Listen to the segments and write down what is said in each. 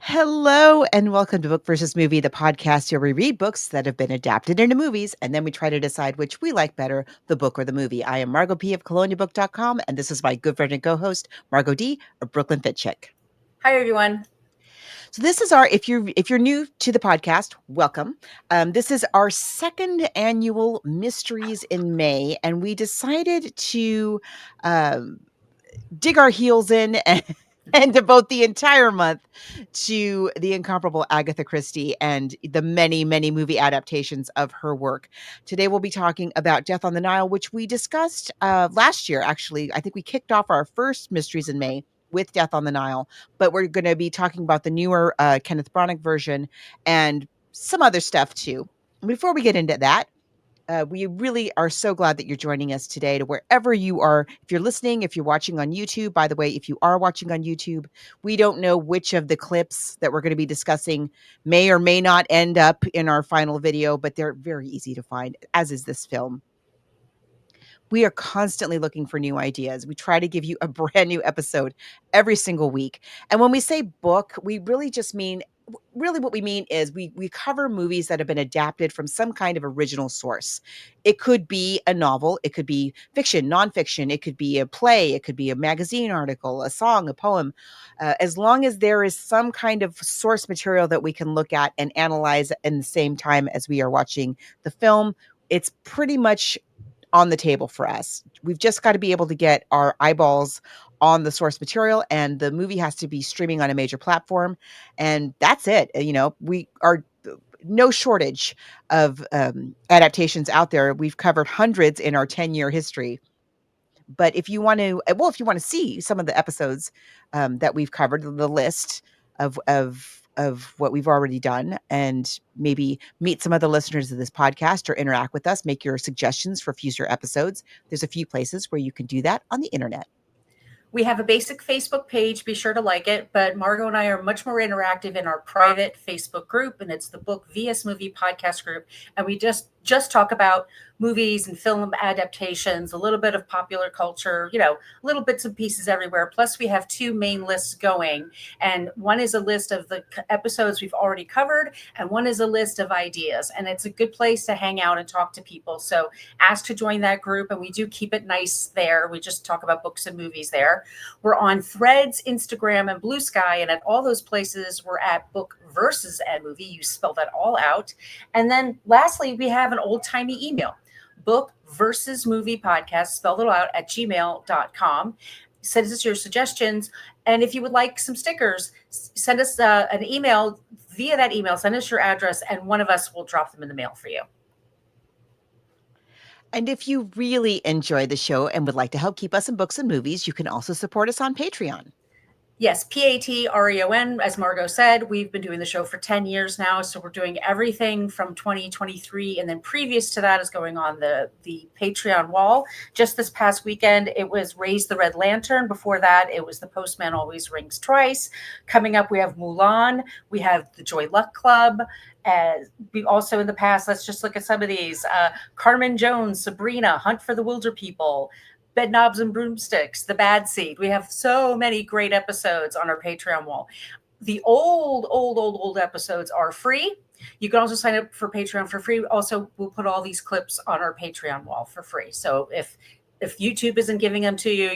Hello and welcome to Book versus Movie, the podcast where we read books that have been adapted into movies and then we try to decide which we like better, the book or the movie. I am Margot P. of coloniabook.com and this is my good friend and co-host, Margot D. of Brooklyn Fit Chick. Hi, everyone. So this is our if you're new to the podcast, welcome. This is our second annual Mysteries in May, and we decided to um, dig our heels in and devote the entire month to the incomparable Agatha Christie and the many, many movie adaptations of her work. Today, we'll be talking about Death on the Nile, which we discussed last year. Actually, I think we kicked off our first Mysteries in May with Death on the Nile, but we're going to be talking about the newer Kenneth Branagh version and some other stuff too. Before we get into that, we really are so glad that you're joining us today to wherever you are. If you're listening, if you're watching on YouTube, by the way, if you are watching on YouTube, we don't know which of the clips that we're going to be discussing may or may not end up in our final video, but they're very easy to find, as is this film. We are constantly looking for new ideas. We try to give you a brand new episode every single week. And when we say book, we really just mean really what we mean is we cover movies that have been adapted from some kind of original source. It could be a novel, it could be fiction, nonfiction, it could be a play, it could be a magazine article, a song, a poem. As long as there is some kind of source material that we can look at and analyze in the same time as we are watching the film, it's pretty much on the table for us. We've just got to be able to get our eyeballs on the source material, and the movie has to be streaming on a major platform, and that's it. We are no shortage of adaptations out there. We've covered hundreds in our 10-year history. But if you want to see some of the episodes that we've covered, the list of what we've already done, and maybe meet some other listeners of this podcast or interact with us, make your suggestions for future episodes, there's a few places where you can do that on the internet. We have a basic Facebook page. Be sure to like it. But Margot and I are much more interactive in our private Facebook group, and it's the Book vs. Movie podcast group. And we just talk about movies and film adaptations, a little bit of popular culture, little bits and pieces everywhere. Plus, we have two main lists going. And one is a list of the episodes we've already covered, and one is a list of ideas. And it's a good place to hang out and talk to people. So ask to join that group, and we do keep it nice there. We just talk about books and movies there. We're on Threads, Instagram, and Blue Sky. And at all those places, we're at Book versus a Movie. You spell that all out. And then lastly, we have an old-timey email, Book versus Movie podcast, spelled it out, at gmail.com. Send us your suggestions. And if you would like some stickers, send us an email. Via that email, send us your address, and one of us will drop them in the mail for you. And if you really enjoy the show and would like to help keep us in books and movies, you can also support us on Patreon. Yes, Patreon. As Margot said, we've been doing the show for 10 years now. So we're doing everything from 2023. And then previous to that is going on the Patreon wall. Just this past weekend, it was Raise the Red Lantern. Before that, it was The Postman Always Rings Twice. Coming up, we have Mulan. We have the Joy Luck Club. We also in the past, let's just look at some of these. Carmen Jones, Sabrina, Hunt for the Wilder People, Bed Knobs and Broomsticks, The Bad Seed. We have so many great episodes on our Patreon wall. The old episodes are free. You can also sign up for Patreon for free. Also, we'll put all these clips on our Patreon wall for free. So if YouTube isn't giving them to you,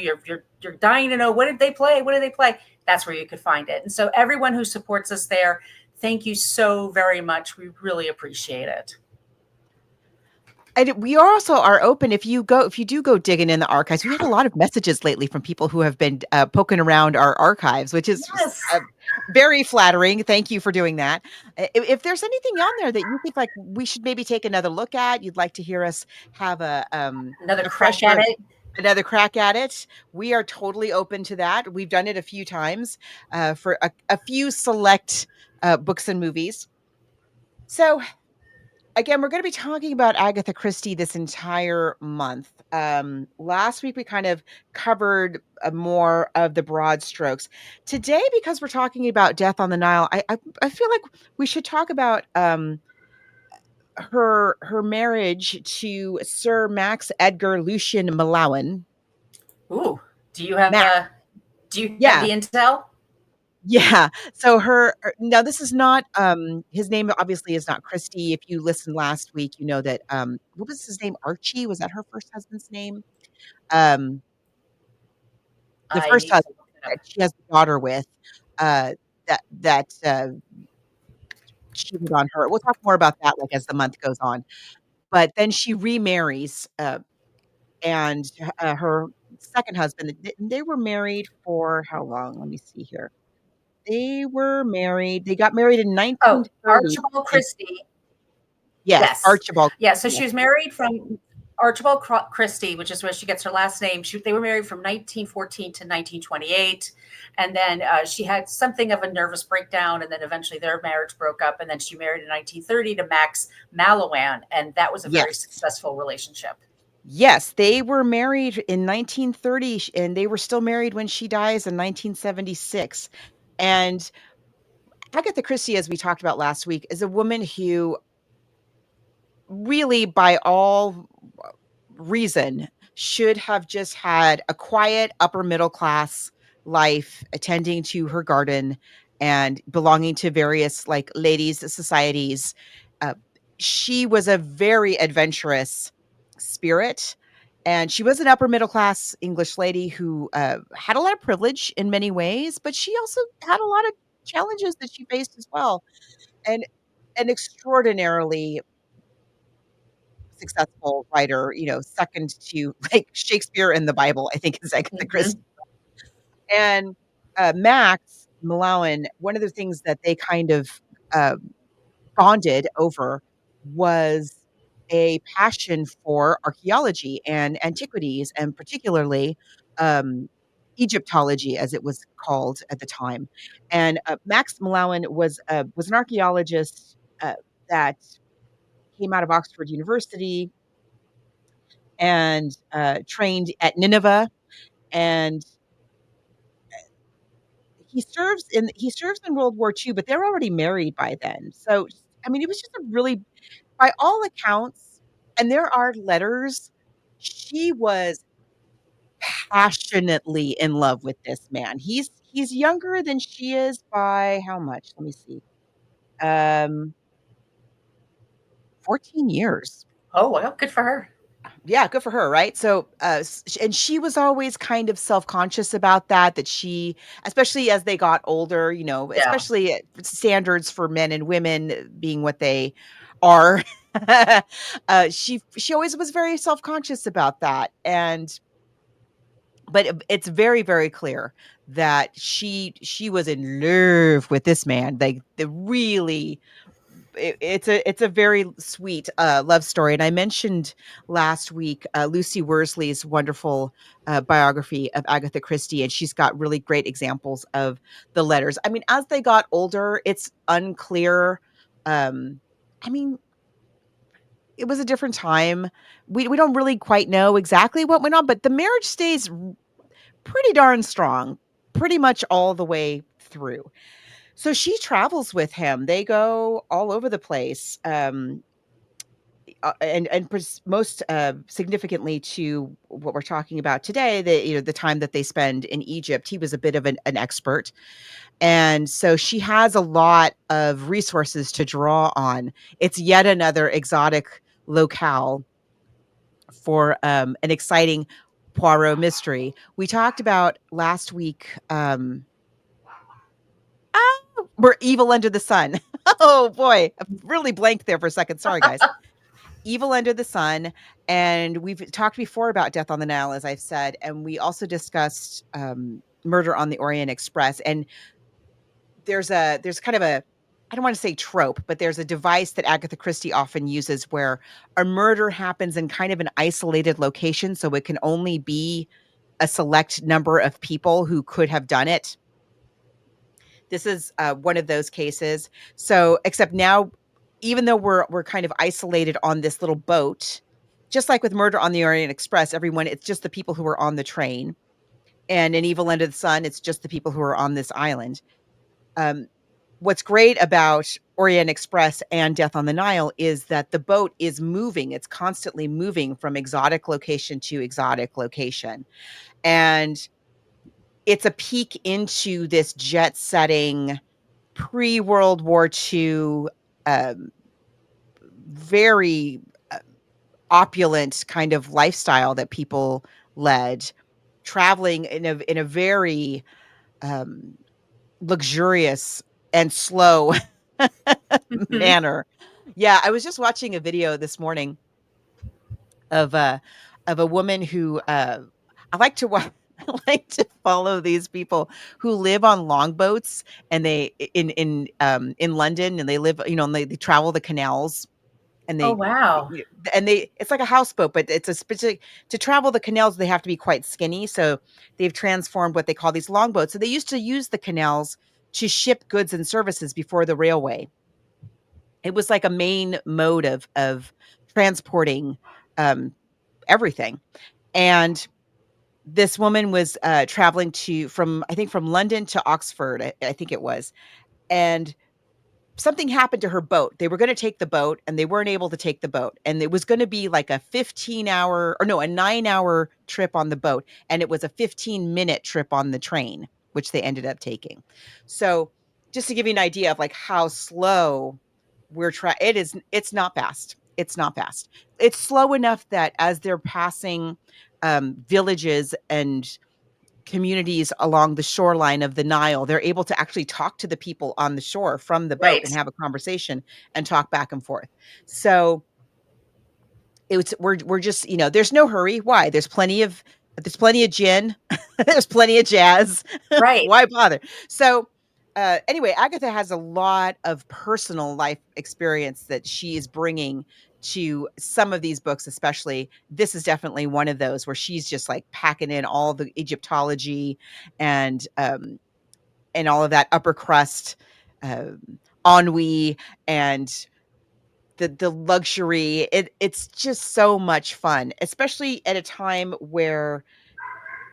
you're dying to know, what did they play? What did they play? That's where you could find it. And so everyone who supports us there, thank you so very much. We really appreciate it. And we also are open if you do go digging in the archives. We had a lot of messages lately from people who have been poking around our archives, which is Yes. very flattering. Thank you for doing that. If there's anything on there that you think like we should maybe take another look at, you'd like to hear us have Another a crack at it. another crack at it, we are totally open to that. We've done it a few times for a few select books and movies. So again, we're going to be talking about Agatha Christie this entire month. Last week we kind of covered more of the broad strokes. Today, because we're talking about Death on the Nile, I feel like we should talk about her marriage to Sir Max Edgar Lucian Malawan. Ooh, do you have Max, the yeah, intel? Yeah. So now this is not, his name obviously is not Christie. If you listened last week, you know that, what was his name? Archie? Was that her first husband's name? Um, the I first need to husband look it up. that she has a daughter with, uh, that cheated on her. We'll talk more about that, like, as the month goes on. But then she remarries, and, her second husband, they were married for how long? Let me see here. They got married in Oh, 1930. Archibald And Christie. yes, Yes. Archibald Yeah, so Christie, she was married from Archibald Christie, which is where she gets her last name. They were married from 1914 to 1928. And then she had something of a nervous breakdown. And then eventually their marriage broke up. And then she married in 1930 to Max Malawan. And that was a very yes. successful relationship. Yes, they were married in 1930, and they were still married when she dies in 1976. And Agatha Christie, as we talked about last week, is a woman who really, by all reason, should have just had a quiet upper middle class life, attending to her garden and belonging to various, like, ladies societies. Uh, she was a very adventurous spirit, and she was an upper middle class English lady who, had a lot of privilege in many ways, but she also had a lot of challenges that she faced as well, and an extraordinarily successful writer, second to, like, Shakespeare and the Bible, I think, is Agatha Christie. Hmm. And, Max Mallowan, one of the things that they kind of, um, bonded over was a passion for archaeology and antiquities, and particularly, um, Egyptology, as it was called at the time. And, Max Mallowan was an archaeologist, that came out of Oxford University and, trained at Nineveh, and he serves in World War II, but they're already married by then. So, I mean, it was just a really, by all accounts, and there are letters, she was passionately in love with this man. He's younger than she is by how much? Let me see. Um, 14 years. Oh, well, good for her. Yeah, good for her, right? So, and she was always kind of self-conscious about that she, especially as they got older, Yeah. especially standards for men and women being what they are. She always was very self-conscious about that, and but it's very, very clear that she was in love with this man. Like, the really, it's a very sweet, love story, and I mentioned last week, Lucy Worsley's wonderful, biography of Agatha Christie, and she's got really great examples of the letters. I mean, as they got older, it's unclear, I mean, it was a different time. We don't really quite know exactly what went on, but the marriage stays pretty darn strong, pretty much all the way through. So she travels with him. They go all over the place, and most, significantly to what we're talking about today, the time that they spend in Egypt. He was a bit of an expert, and so she has a lot of resources to draw on. It's yet another exotic locale for, an exciting Poirot mystery. We talked about last week, we're Evil Under the Sun. Oh boy, I really blanked there for a second. Sorry, guys. Evil Under the Sun, and we've talked before about Death on the Nile, as I've said, and we also discussed, Murder on the Orient Express. And there's kind of a, I don't want to say trope, but there's a device that Agatha Christie often uses where a murder happens in kind of an isolated location, so it can only be a select number of people who could have done it. This is, one of those cases. So, except now, even though we're kind of isolated on this little boat, just like with Murder on the Orient Express, everyone, it's just the people who are on the train, and in Evil Under the Sun, it's just the people who are on this island. Um, what's great about Orient Express and Death on the Nile is that the boat is moving. It's constantly moving from exotic location to exotic location, and it's a peek into this jet-setting pre-World War II, um, very opulent kind of lifestyle that people led, traveling in a very um, luxurious and slow Mhm. manner. Yeah, I was just watching a video this morning of a woman who I like to watch. I like to follow these people who live on longboats, and they in London, and they live, and they travel the canals, and Oh, they wow. it's like a houseboat, but it's a specific to travel the canals, they have to be quite skinny, so they've transformed what they call these longboats. So they used to use the canals to ship goods and services before the railway. It was like a main mode of transporting um, everything. And this woman was traveling from, I think, from London to Oxford, I think it was, and something happened to her boat. They were going to take the boat, and they weren't able to take the boat. And it was going to be like a 15-hour, or no, a 9-hour trip on the boat. And it was a 15-minute trip on the train, which they ended up taking. So just to give you an idea of like how slow it's not fast. It's not fast. It's slow enough that as they're passing villages and communities along the shoreline of the Nile, they're able to actually talk to the people on the shore from the boat and Right. have a conversation and talk back and forth. So it's we're just, there's no hurry. Why? There's plenty of gin, there's plenty of jazz. Right. Why bother? So anyway, Agatha has a lot of personal life experience that she is bringing to some of these books. Especially, this is definitely one of those where she's just like packing in all the Egyptology and all of that upper crust um, ennui and the luxury. It's just so much fun, especially at a time where,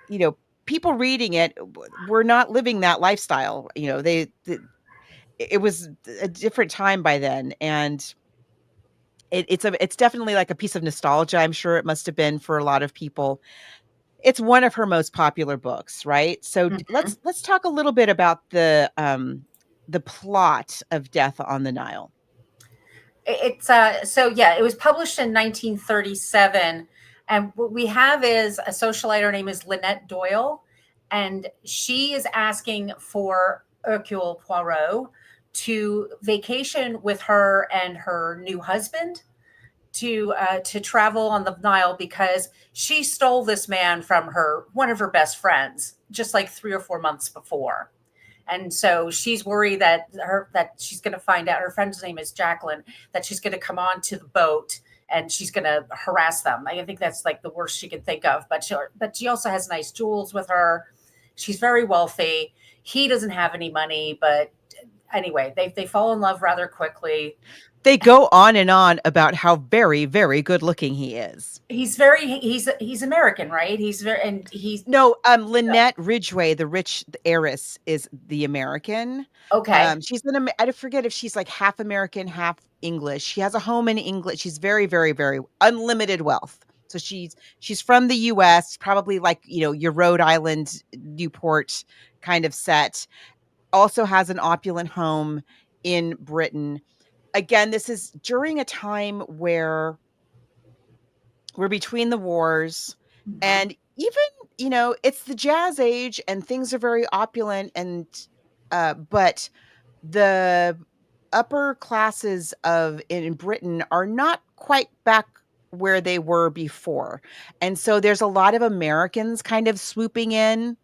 you know, people reading it were not living that lifestyle. It was a different time by then, and it's definitely like a piece of nostalgia. I'm sure it must have been for a lot of people. It's one of her most popular books, right? So Mhm. let's talk a little bit about the plot of Death on the Nile. It's so yeah, it was published in 1937, and what we have is a socialite. Her name is Lynette Doyle, and she is asking for Hercule Poirot to vacation with her and her new husband to travel on the Nile because she stole this man from her one of her best friends just like 3 or 4 months before. And so she's worried that she's going to find out, her friend's name is Jacqueline, that she's going to come on to the boat and she's going to harass them. I think that's like the worst she can think of. But she also has nice jewels with her. She's very wealthy. He doesn't have any money, but anyway, they fall in love rather quickly. They go on and on about how very, very good looking he is. He's American, right? He's very and he's No, Lynette Ridgway, the rich heiress, is the American. okay. I forget if she's like half American, half English. She has a home in England. She's very, very, very unlimited wealth. So she's from the US, probably like, your Rhode Island, Newport kind of set. Also has an opulent home in Britain. Again, this is during a time where we're between the wars, Mhm. and even, it's the jazz age and things are very opulent, and but the upper classes of in Britain are not quite back where they were before. And so there's a lot of Americans kind of swooping in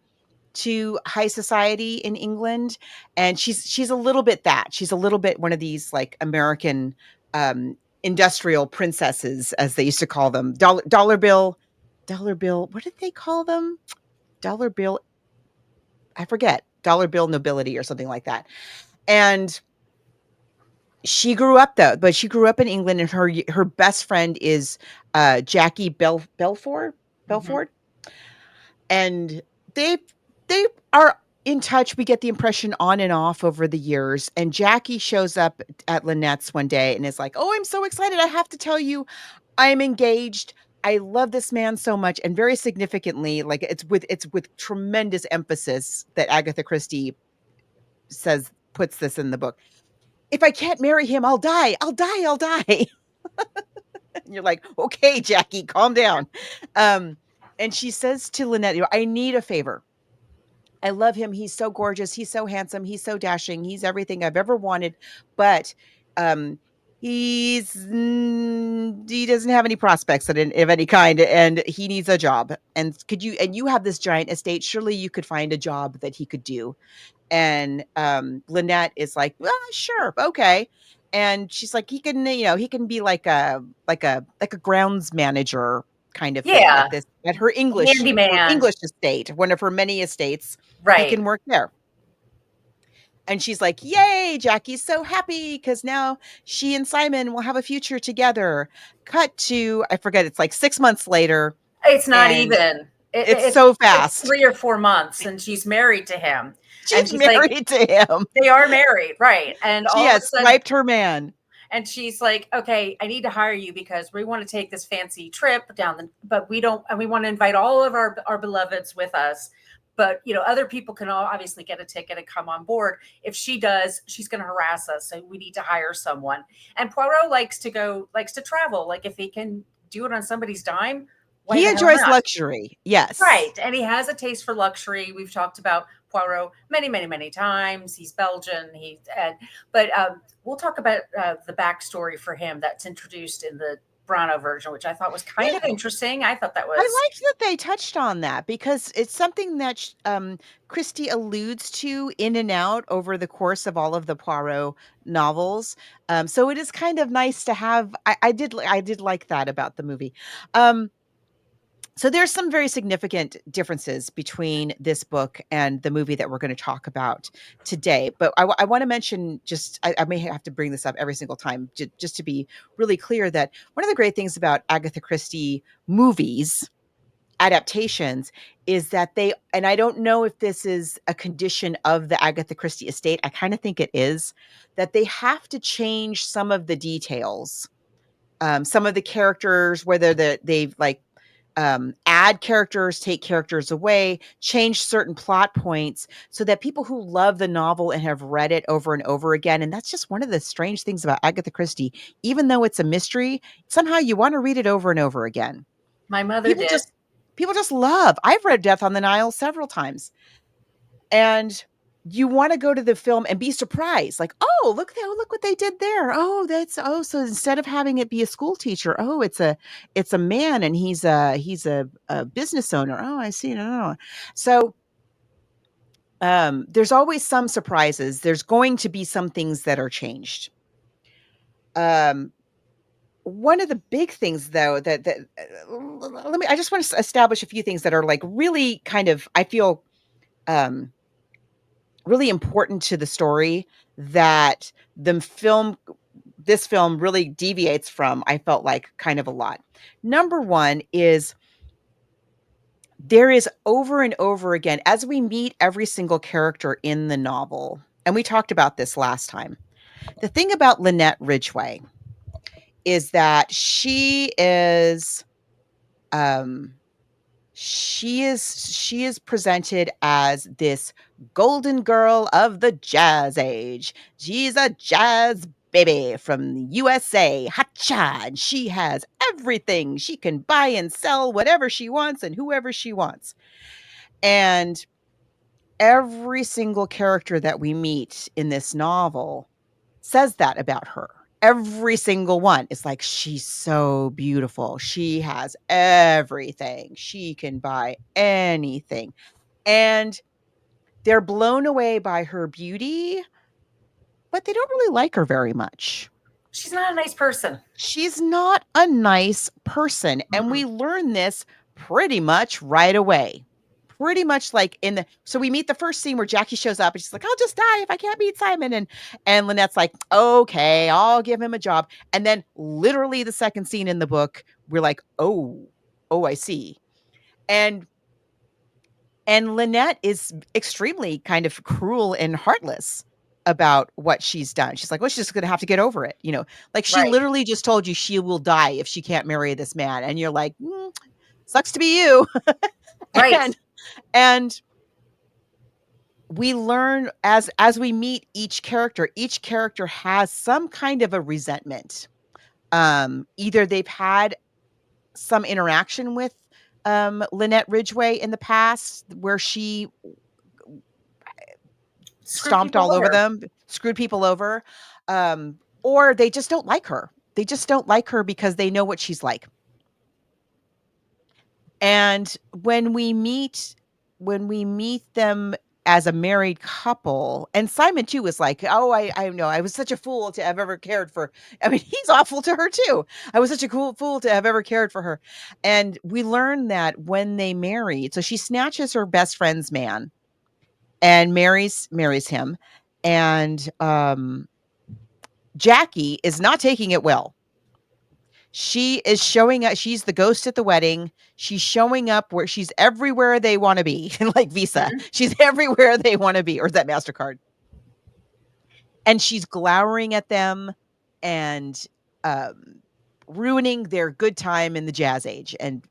to high society in England, and she's a little bit that. She's a little bit one of these like American industrial princesses, as they used to call them. Dollar bill, what did they call them? Dollar bill, I forget. Dollar bill nobility or something like that. And she grew up though, but she grew up in England, and her best friend is Jackie Mhm. Belford, and they they are in touch. We get the impression on and off over the years. And Jackie shows up at Lynette's one day and is like, "Oh, I'm so excited! I have to tell you, I'm engaged. I love this man so much, and very significantly, like it's with tremendous emphasis that Agatha Christie puts this in the book. If I can't marry him, I'll die. I'll die. I'll die. And you're like, okay, Jackie, calm down. Um, and she says to Lynette, I need a favor. I love him. He's so gorgeous. He's so handsome. He's so dashing. He's everything I've ever wanted. But um, he doesn't have any prospects of any kind, and he needs a job. And you have this giant estate. Surely you could find a job that he could do. And Lynette is like, well, sure, okay. And she's like, he can be like a grounds manager kind of thing Yeah, at her handyman. English estate, one of her many estates. He Right. can work there. And she's like, yay, Jackie's so happy because now she and Simon will have a future together. Cut to, I forget, it's like 6 months later, It's not and even. it's so It's fast. 3 or 4 months, and she's married to him, and She's he's like, married to him. they are married, right? And She all of a has sudden, swiped her man. and she's like, okay, I need to hire you because we want to take this fancy trip down but we don't, and we want to invite all of our beloveds with us. But other people can all obviously get a ticket and come on board. If she does, she's going to harass us, so we need to hire someone. And Poirot likes to travel. Like, if he can do it on somebody's dime, why He the hell enjoys not? luxury. Yes. Right. And he has a taste for luxury. We've talked about Poirot many, many, many times. He's Belgian. But we'll talk about the backstory for him that's introduced in the Branagh version, which I thought was kind of Yeah. interesting. I thought that I was liked that they touched on that because it's something that Christie alludes to in and out over the course of all of the Poirot novels. So it is kind of nice to have. I did like that about the movie. Um, so there's some very significant differences between this book and the movie that we're going to talk about today. But I want to mention I may have to bring this up every single time just to be really clear that one of the great things about Agatha Christie movies adaptations is that and I don't know if this is a condition of the Agatha Christie estate. I kind of think it is that they have to change some of the details. Some of the characters, whether they've add characters, take characters away, change certain plot points so that people who love the novel and have read it over and over again, and that's just one of the strange things about Agatha Christie, even though it's a mystery, somehow you want to read it over and over again. my mother People did. just people just love. I've read Death on the Nile several times. And you want to go to the film and be surprised, like, oh, look what they did there. So instead of having it be a school teacher, oh, it's a man and he's a business owner. Oh, I see. No. So there's always some surprises. There's going to be some things that are changed. One of the big things though that I just want to establish a few things that are like really kind of, I feel, um really important to the story that this film really deviates from. I felt like kind of a lot. Number one is there is over and over again, as we meet every single character in the novel, and we talked about this last time. The thing about Lynette Ridgway is that um she is presented as this golden girl of the jazz age. She's a jazz baby from the USA, hacha, and she has everything. She can buy and sell whatever she wants and whoever she wants. And every single character that we meet in this novel says that about her. Every single one. It's like, she's so beautiful. She has everything. She can buy anything. And they're blown away by her beauty, but they don't really like her very much. She's not a nice person. She's not a nice person. And Mm-mm. we learn this pretty much right away. Pretty much like so we meet the first scene where Jackie shows up and she's like, I'll just die if I can't meet Simon. And Lynette's like, okay, I'll give him a job. And then literally the second scene in the book, we're like, oh, I see. And Lynette is extremely kind of cruel and heartless. about what she's done. She's like, well, she's just gonna have to get over it, like she Right. literally just told you she will die if she can't marry this man, and you're like, sucks to be you. Right. and and we learn as we meet each character has some kind of a resentment. Either they've had some interaction with Lynette Ridgway in the past where she Screw stomped people all over over. them, screwed people over, or they just don't like her. They just don't like her because they know what she's like. And when we meet them as a married couple, and Simon too was like, "Oh, I know. I was such a fool to have ever cared for." I mean, he's awful to her too. I was such a cool fool to have ever cared for her. And we learn that when they married, so she snatches her best friend's man and marries him. And Jackie is not taking it well. She is showing up. She's the ghost at the wedding. She's showing up where she's everywhere they want to be, like Visa. Mhm. She's everywhere they want to be, or is that MasterCard? And she's glowering at them and um, ruining their good time in the jazz age. And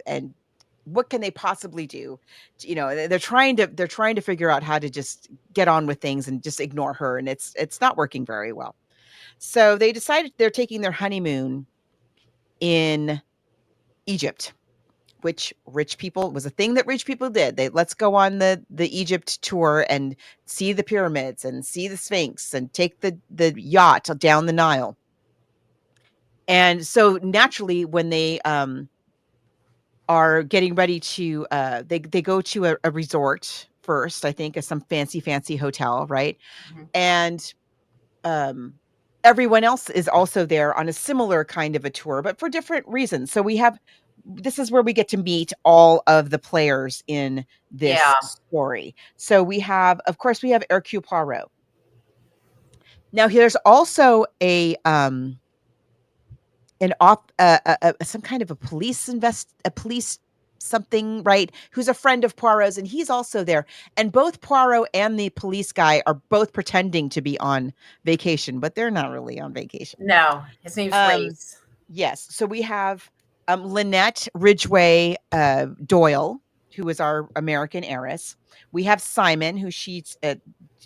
what can they possibly do? They're trying to figure out how to just get on with things and just ignore her, and it's not working very well. So they decided they're taking their honeymoon in Egypt, which rich people was a thing that rich people did. Let's go on the Egypt tour and see the pyramids and see the Sphinx and take the yacht down the Nile. And so naturally, when they are getting ready to, they go to a resort first, I think, some fancy hotel, right? Mhm. And um, everyone else is also there on a similar kind of a tour, but for different reasons. So this is where we get to meet all of the players in this Yeah. story. So of course, we have Hercule Poirot. Now, there's also an off some kind of a police something, right, who's a friend of Poirot's, and he's also there, and both Poirot and the police guy are both pretending to be on vacation, but they're not really on vacation. No, his name's um Race. yes, so we have Lynette Ridgway Doyle, who is our American heiress. We have Simon, who she's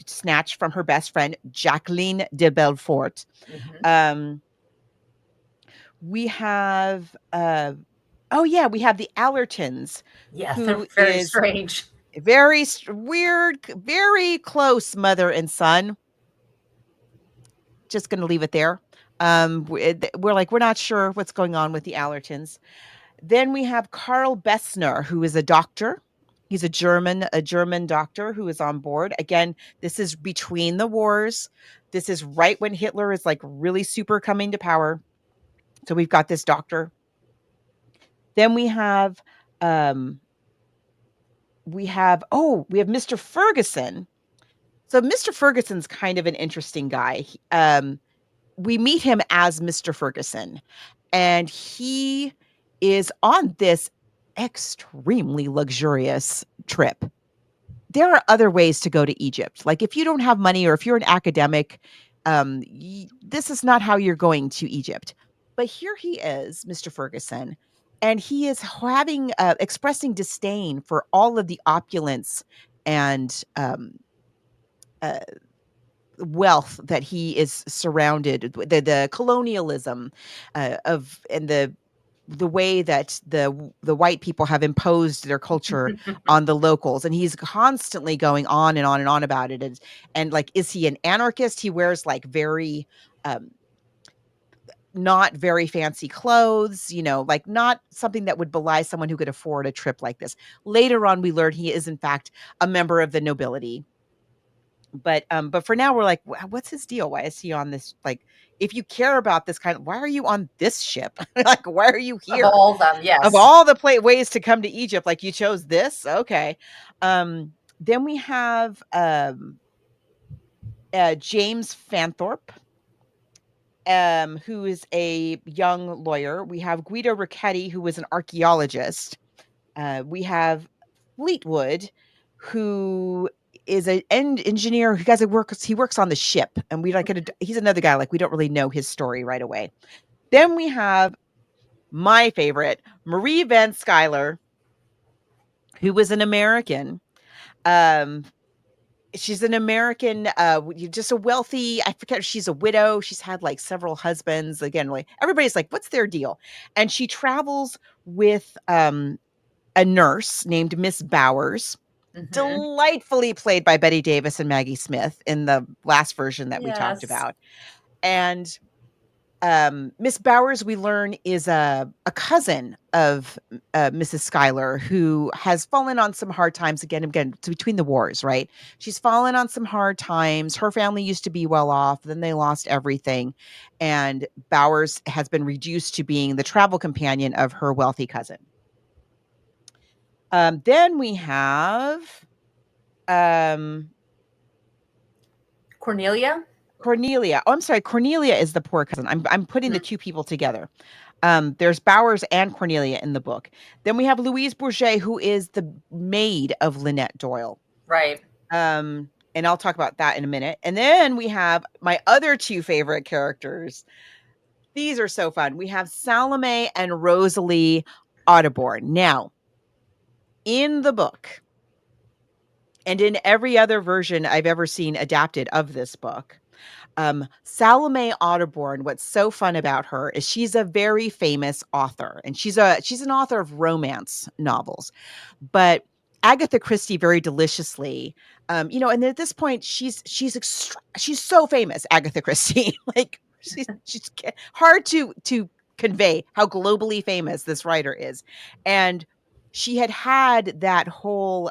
snatched from her best friend Jacqueline de Belfort. Hmm. um we have oh yeah, we have the Allertons, Yeah, they're who very is strange. very weird, very close mother and son. Just going to leave it there. We're like, we're not sure what's going on with the Allertons. Then we have Karl Bessner, who is a doctor. He's a German doctor who is on board. Again, this is between the wars. This is right when Hitler is like really super coming to power. So we've got this doctor. Then um we have Mr. Ferguson. So Mr. Ferguson's kind of an interesting guy. We meet him as Mr. Ferguson, and he is on this extremely luxurious trip. There are other ways to go to Egypt. Like if you don't have money or if you're an academic, this is not how you're going to Egypt. But here he is, Mr. Ferguson, and he is expressing disdain for all of the opulence and uh, wealth that he is surrounded with, the colonialism of and the way that the white people have imposed their culture on the locals, and he's constantly going on and on and on about it. And like, is he an anarchist? He wears like very um not very fancy clothes, like not something that would belie someone who could afford a trip like this. Later on, we learn he is in fact a member of the nobility. But for now, we're like, What's his deal? Why is he on this? Like, if you care about this why are you on this ship? Like, why are you Of here? all of them, Of yes. all the ways to come to Egypt, like you chose this? Okay. Then we have James Fanthorpe, who is a young lawyer. We have Guido Ricchetti, who is an archaeologist. We have Fleetwood, who is an engineer who guys works. He works on the ship, and he's another guy like we don't really know his story right away. Then we have my favorite, Marie Van Schuyler, who was an American. Um, she's an American, just a wealthy. I forget. She's a widow. She's had like several husbands. Again, like everybody's like, what's their deal? And she travels with a nurse named Miss Bowers, Mm-hmm. delightfully played by Betty Davis and Maggie Smith in the last version that we talked Yes. about. And Miss Bowers, we learn, is a cousin of Mrs. Schuyler, who has fallen on some hard times again and again. It's between the wars, right? She's fallen on some hard times. Her family used to be well off, then they lost everything, and Bowers has been reduced to being the travel companion of her wealthy cousin. Then we have um, Cornelia. Cornelia. Oh, I'm sorry. Cornelia is the poor cousin. I'm putting the Mm-hmm. two people together. There's Bowers and Cornelia in the book. Then we have Louise Bourget, who is the maid of Lynette Doyle. Right. And I'll talk about that in a minute. And then we have my other two favorite characters. These are so fun. We have Salome and Rosalie Audubon. Now, in the book, and in every other version I've ever seen adapted of this book, Salome Audubon, what's so fun about her is she's a very famous author, and she's an author of romance novels. But Agatha Christie very deliciously, and at this point she's so famous, Agatha Christie. Like she's hard to convey how globally famous this writer is. And she had that whole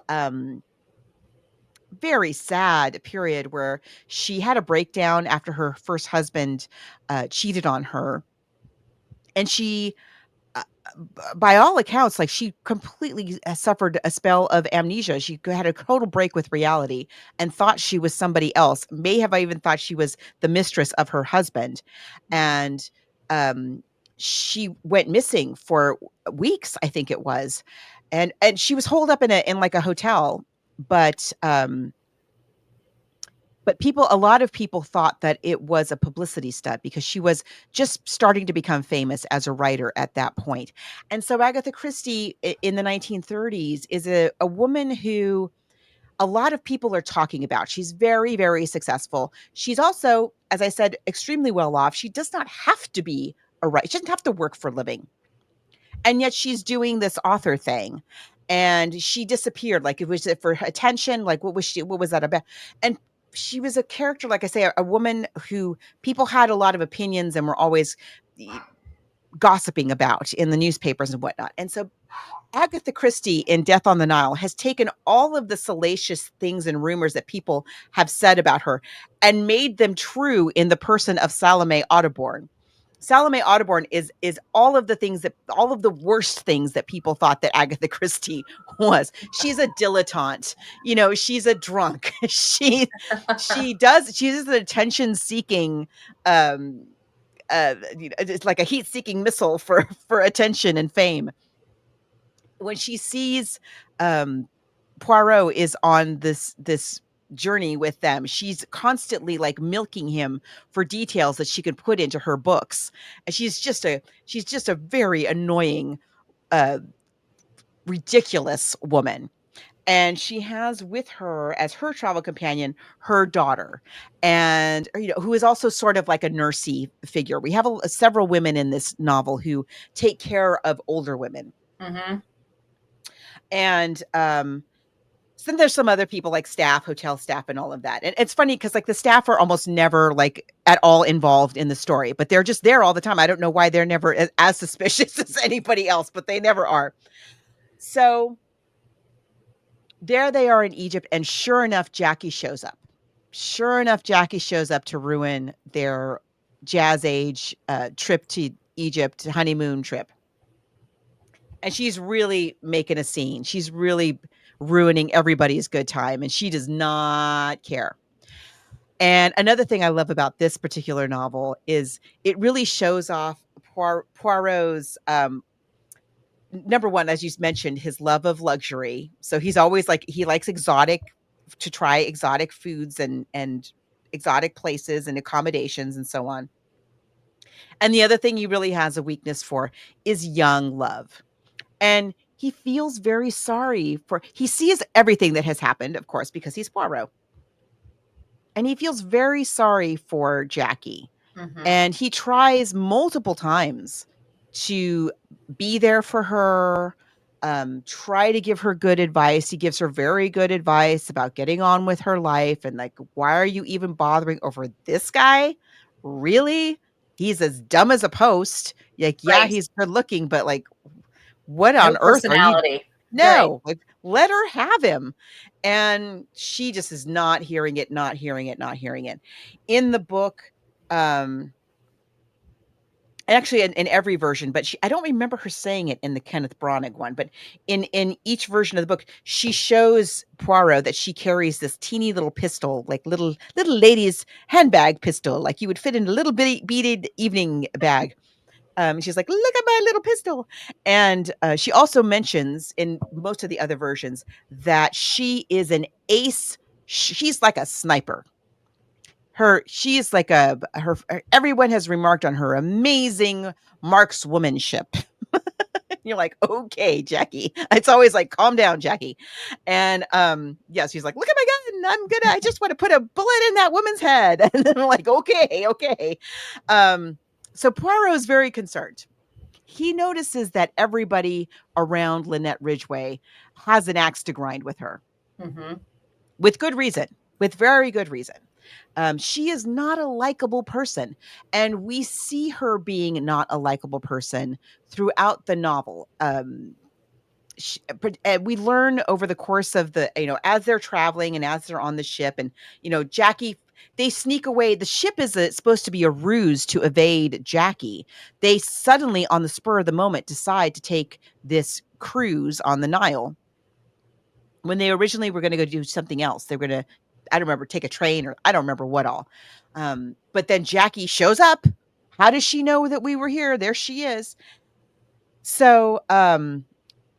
very sad period where she had a breakdown after her first husband cheated on her, and she by all accounts, like she completely suffered a spell of amnesia. She had a total break with reality and thought she was somebody else. May have even thought she was the mistress of her husband, and um, she went missing for weeks. I think it was, and she was holed up in like a hotel, but a lot of people thought that it was a publicity stunt because she was just starting to become famous as a writer at that point. And so Agatha Christie in the 1930s is a woman who a lot of people are talking about. She's very, very successful. She's also, as I said, extremely well off. She does not have to be a writer. She doesn't have to work for a living. And yet she's doing this author thing. And she disappeared. Like, it was for attention. Like, what was that about? And she was a character, like I say, a woman who people had a lot of opinions and were always gossiping about in the newspapers and whatnot. And so Agatha Christie in Death on the Nile has taken all of the salacious things and rumors that people have said about her and made them true in the person of Salome Audubon. Salome Audubon is all of the worst things that people thought that Agatha Christie was. She's a dilettante, she's a drunk. She's an attention seeking it's like a heat seeking missile for attention and fame. When she sees Poirot is on this journey with them, she's constantly like milking him for details that she can put into her books. And she's just a very annoying, uh, ridiculous woman. And she has with her as her travel companion her daughter, and who is also sort of like a nursey figure. We have several women in this novel who take care of older women. Mm-hmm. And so then there's some other people like staff, hotel staff, and all of that. And it's funny because like the staff are almost never like at all involved in the story, but they're just there all the time. I don't know why they're never as suspicious as anybody else, but they never are. So there they are in Egypt, and sure enough, Jackie shows up. Sure enough, Jackie shows up to ruin their jazz age trip to Egypt, honeymoon trip. And she's really making a scene. She's really ruining everybody's good time, and she does not care. And another thing I love about this particular novel is it really shows off Poirot's number one, as you mentioned, his love of luxury. So he's always like he likes exotic to try exotic foods and exotic places and accommodations and so on. And the other thing he really has a weakness for is young love. And he feels very sorry for he sees everything that has happened, of course, because he's Poirot. And he feels very sorry for Jackie. Mm-hmm. And he tries multiple times to be there for her, try to give her good advice. He gives her very good advice about getting on with her life and like, why are you even bothering over this guy? Really? He's as dumb as a post. Like, yeah, Right. he's good looking, but like, what No on earth are you? personality. Right. No, like, let her have him. And she just is not hearing it, not hearing it, not hearing it. In the book, um, actually in every version, but I don't remember her saying it in the Kenneth Branagh one, but in each version of the book, she shows Poirot that she carries this teeny little pistol, like little lady's handbag pistol, like you would fit in a little bitty beaded evening bag. She's like, "Look at my little pistol," and she also mentions in most of the other versions that she is an ace. She's like a sniper. She is like everyone has remarked on her amazing markswomanship. You're like, okay, Jackie. It's always like, calm down, Jackie. And yes, she's like, look at my gun. I just want to put a bullet in that woman's head. And then I'm like, okay, okay. Um, so Poirot is very concerned. He notices that everybody around Lynette Ridgway has an axe to grind with her Mm-hmm. with good reason, with very good reason. She is not a likable person, and we see her being not a likable person throughout the novel. We learn over the course of as they're traveling and as they're on the ship, and Jackie. They sneak away. The ship is supposed to be a ruse to evade Jackie. They suddenly, on the spur of the moment, decide to take this cruise on the Nile when they originally were gonna go do something else. They were gonna, I don't remember, take a train or I don't remember what all. But then Jackie shows up. How does she know that we were here? There she is. So,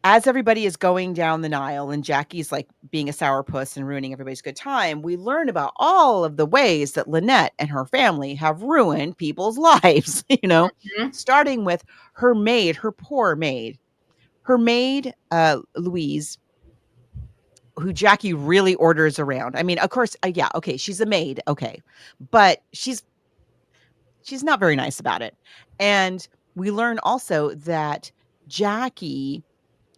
as everybody is going down the Nile and Jackie's like being a sourpuss and ruining everybody's good time, we learn about all of the ways that Lynette and her family have ruined people's lives, Mm-hmm. starting with her maid, her poor maid. Her maid, Louise, who Jackie really orders around. I mean, of course, yeah, okay, she's a maid, okay, but she's not very nice about it. And we learn also that Jackie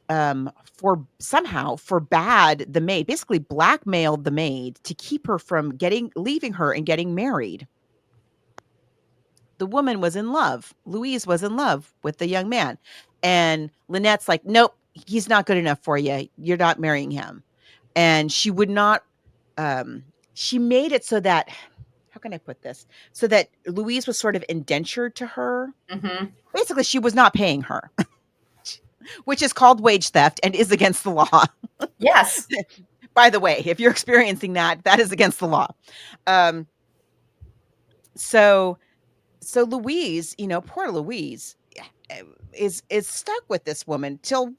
for somehow forbade the maid, basically blackmailed the maid to keep her from leaving her and getting married. The woman was in love. Louise was in love with the young man. And Lynette's like, nope, he's not good enough for you. You're not marrying him. And she would not, she made it so that, how can I put this? So that Louise was sort of indentured to her. Mm-hmm. Basically, she was not paying her, which is called wage theft and is against the law. Yes. By the way, if you're experiencing that, that is against the law. Um, so so Louise, poor Louise is stuck with this woman till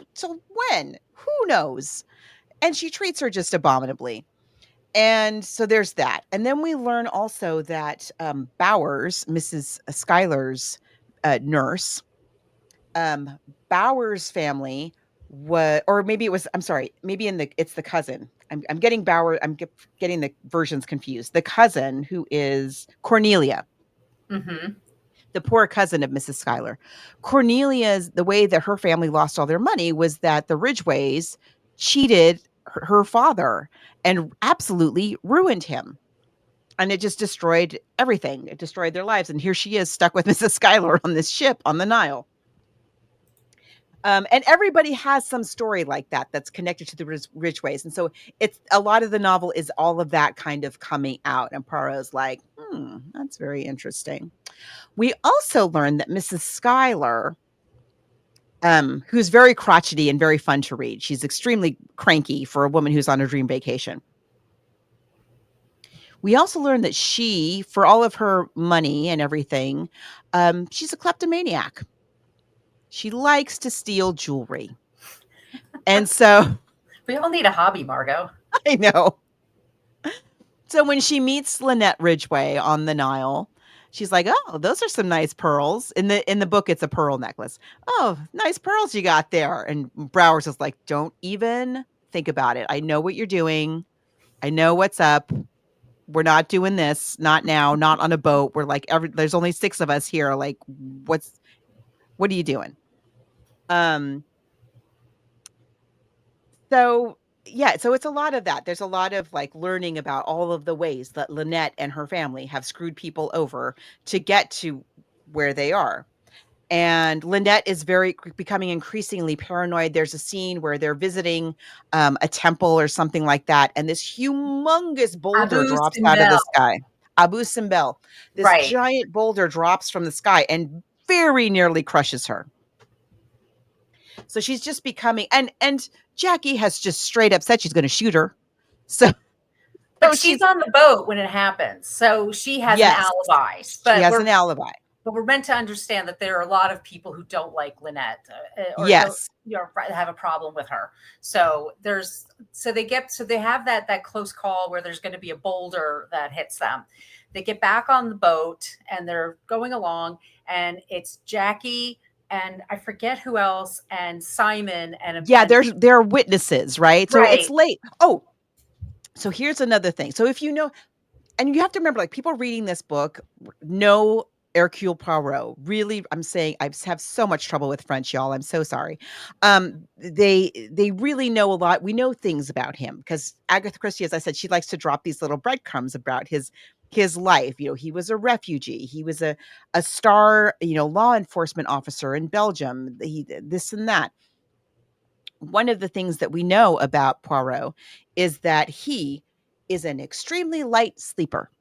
when? Who knows? And she treats her just abominably. And so there's that. And then we learn also that Bowers, Mrs. Schuyler's nurse, um, Bowers' family was, or maybe it was, I'm sorry, maybe it's the cousin. I'm getting getting the versions confused. The cousin who is Cornelia, Mm-hmm. the poor cousin of Mrs. Schuyler. Cornelia's, the way that her family lost all their money was that the Ridgways cheated her father and absolutely ruined him. And it just destroyed everything. It destroyed their lives. And here she is stuck with Mrs. Schuyler on this ship on the Nile. And everybody has some story like that that's connected to the Ridgways. And so it's a lot of the novel is all of that kind of coming out. And Poirot's like, that's very interesting. We also learned that Mrs. Schuyler, who's very crotchety and very fun to read, she's extremely cranky for a woman who's on a dream vacation. We also learned that she, for all of her money and everything, she's a kleptomaniac. She likes to steal jewelry. And so We all need a hobby, Margot. I know. So when she meets Lynette Ridgway on the Nile, she's like, "Oh, those are some nice pearls." In the book, it's a pearl necklace. "Oh, nice pearls you got there." And Brower's is like, "Don't even think about it. I know what you're doing. I know what's up. We're not doing this. Not now. Not on a boat. We're like there's only 6 of us here. Like, what are you doing?" Um So, yeah, so it's a lot of that. There's a lot of, like, learning about all of the ways that Lynette and her family have screwed people over to get to where they are. And Lynette is becoming increasingly paranoid. There's a scene where they're visiting, a temple or something like that, and this humongous boulder Abu drops out of the Simbel. sky. Abu Simbel. This Right. giant boulder drops from the sky and very nearly crushes her. So she's just becoming and Jackie has just straight up said she's gonna shoot her. So But so she's she's on the boat when it happens, so she has an yes, alibi. she has an alibi. But we're meant to understand that there are a lot of people who don't like Lynette or don't Yes. have a problem with her. So they have that close call where there's going to be a boulder that hits them. They get back on the boat and they're going along, and it's Jackie and I forget who else, and Simon Yeah, and there are witnesses, right? So it's right. late. Oh, so here's another thing. So if you know and you have to remember, like, people reading this book know Hercule Poirot. Really, I'm saying I have so much trouble with French, y'all. I'm so sorry. They really know a lot. We know things about him because Agatha Christie, as I said, she likes to drop these little breadcrumbs about his life. You know, he was a refugee. He was a star, law enforcement officer in Belgium. He this and that. One of the things that we know about Poirot is that he is an extremely light sleeper.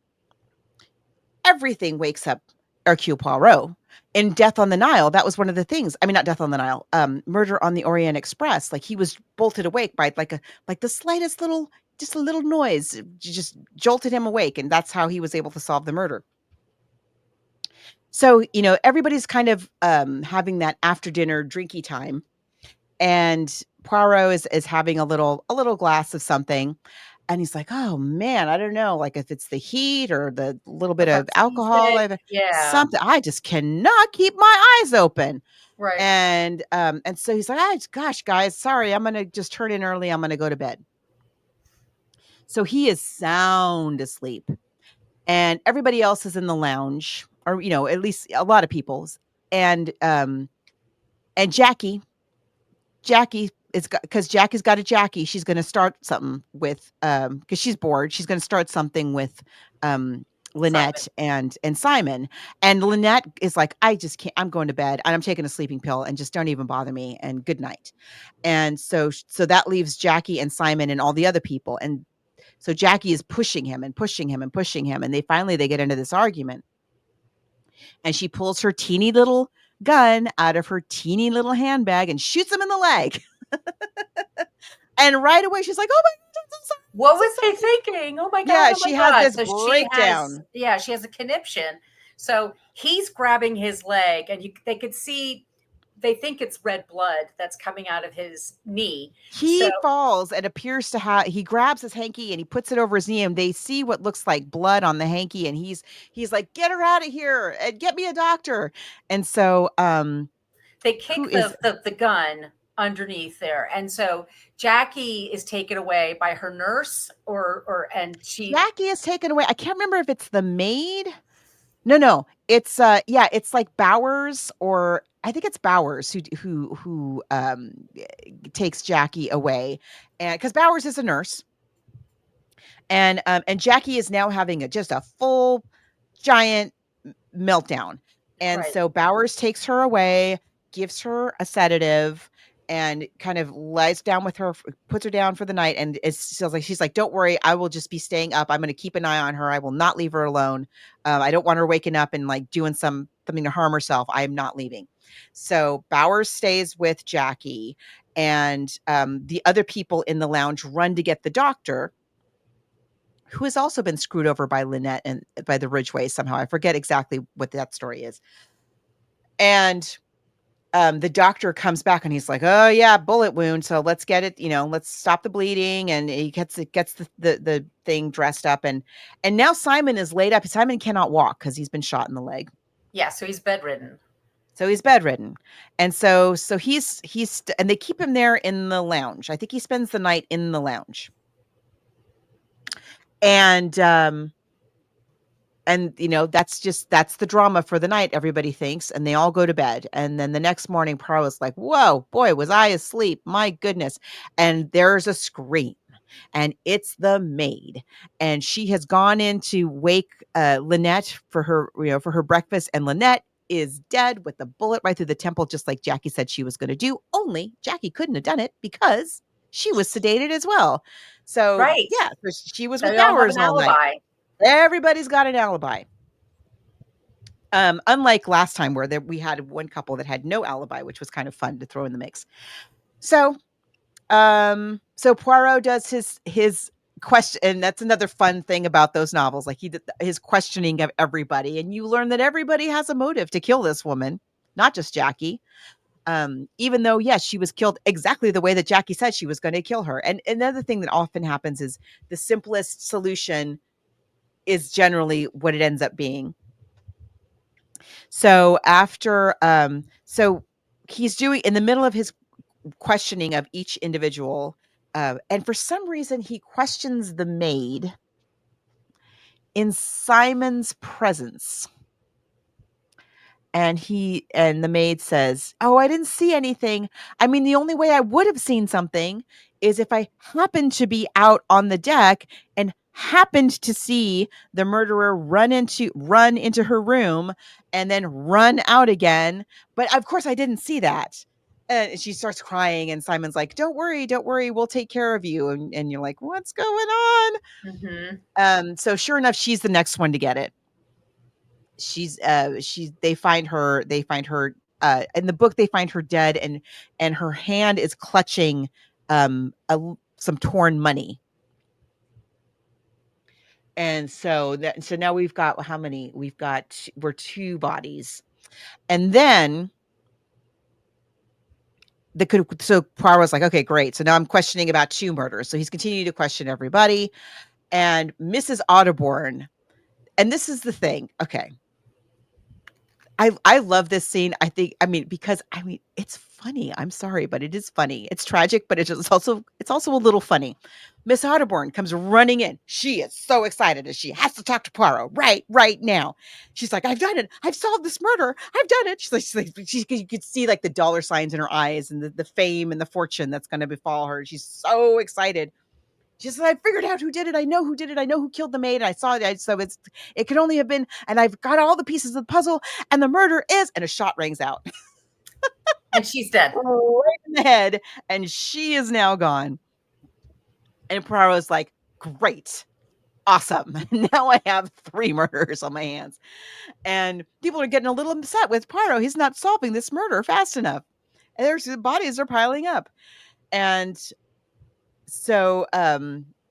Everything wakes up Hercule Poirot. In Death on the Nile, that was one of the things. I mean, not Death on the Nile, Murder on the Orient Express. Like, he was bolted awake by like the slightest little, just a little noise, just jolted him awake, and that's how he was able to solve the murder. So, everybody's kind of having that after dinner drinky time, and Poirot is having a little glass of something, and he's like, "Oh, man, I don't know, like, if it's the heat or the little Or bit of perhaps he's alcohol, sick. Yeah. something, I just cannot keep my eyes open." Right. And so he's like, Gosh, guys, sorry, I'm gonna just turn in early, I'm gonna go to bed." So he is sound asleep, and everybody else is in the lounge, or, at least a lot of people's, and Jackie is because Jackie's got a Jackie. She's going to start something with because she's bored. She's going to start something with um Simon. Lynette and Simon. And Lynette is like, "I just can't. I'm going to bed and I'm taking a sleeping pill and just don't even bother me and good night." And so that leaves Jackie and Simon and all the other people. And so Jackie is pushing him and pushing him and pushing him, and they get into this argument. And she pulls her teeny little gun out of her teeny little handbag and shoots him in the leg. And right away, she's like, "Oh my god, I'm so sorry, I'm What so was he sorry." thinking? Oh my god, Yeah, oh my she has god. this So breakdown. she has a conniption. So he's grabbing his leg, and they could see, they think it's red blood that's coming out of his knee. So He falls and appears to have he grabs his hanky and he puts it over his knee, and they see what looks like blood on the hanky, and he's like, "Get her out of here and get me a doctor." And so, they who kick is the gun underneath there. And so Jackie is taken away by her nurse, or and she Jackie is taken away. I can't remember if it's the maid. No, it's, yeah, it's like Bowers, or I think it's Bowers takes Jackie away, and because Bowers is a nurse, and Jackie is now having just a full giant meltdown. And right. so Bowers takes her away, gives her a sedative, and kind of lies down with her, puts her down for the night. And she's like, "Don't worry, I will just be staying up. I'm going to keep an eye on her. I will not leave her alone. I don't want her waking up and like doing something to harm herself. I am not leaving." So Bowers stays with Jackie, and the other people in the lounge run to get the doctor, who has also been screwed over by Lynette and by the Ridgways somehow. I forget exactly what that story is. And the doctor comes back and he's like, "Oh yeah, bullet wound. So let's get it, let's stop the bleeding." And he gets the thing dressed up, and now Simon is laid up. Simon cannot walk because he's been shot in the leg. Yeah, so he's bedridden. So he's bedridden. And so and they keep him there in the lounge. I think he spends the night in the lounge. And that's the drama for the night, everybody thinks, and they all go to bed. And then the next morning, Poirot's like, "Whoa, boy, was I asleep? My goodness!" And there's a scream, and it's the maid, and she has gone in to wake Lynette for her breakfast, and Lynette is dead with a bullet right through the temple, just like Jackie said she was going to do. Only Jackie couldn't have done it because she was sedated as well. So Right. yeah, so she was with They all have Bowers an all night. alibi. Everybody's got an alibi. Unlike last time where we had one couple that had no alibi, which was kind of fun to throw in the mix. So Poirot does his question, and that's another fun thing about those novels. Like he did his questioning of everybody, and you learn that everybody has a motive to kill this woman, not just Jackie. Even though, yes, she was killed exactly the way that Jackie said she was going to kill her. And another thing that often happens is the simplest solution is generally what it ends up being. So so he's doing in the middle of his questioning of each individual, and for some reason he questions the maid in Simon's presence. And the maid says, "Oh, I didn't see anything. I mean, the only way I would have seen something is if I happened to be out on the deck and happened to see the murderer run into her room and then run out again. But of course I didn't see that." And she starts crying, and Simon's like, "Don't worry, we'll take care of you." And you're like, "What's going on?" So sure enough, she's the next one to get it. They find her in the book. They find her dead, and her hand is clutching some torn money. And so now we've got how many? We're two bodies. And then so Poirot's like, "Okay, great. So now I'm questioning about two murders." So he's continuing to question everybody, and Mrs. Audubon. And this is the thing. Okay. I love this scene. Because it's funny. I'm sorry, but it is funny. It's tragic, but it's also a little funny. Miss Audubon comes running in. She is so excited and she has to talk to Poirot right now. She's like, "I've done it. I've solved this murder. I've done it." You could see like the dollar signs in her eyes and the fame and the fortune that's going to befall her. She's so excited. She said, "I figured out who did it. I know who did it. I know who killed the maid. I saw it. So it could only have been, and I've got all the pieces of the puzzle, and the murder is," and a shot rings out. And she's dead. Right in the head, and she is now gone. And Poirot's like, "Great. Awesome. Now I have 3 murders on my hands." And people are getting a little upset with Poirot. He's not solving this murder fast enough. And the bodies are piling up. And so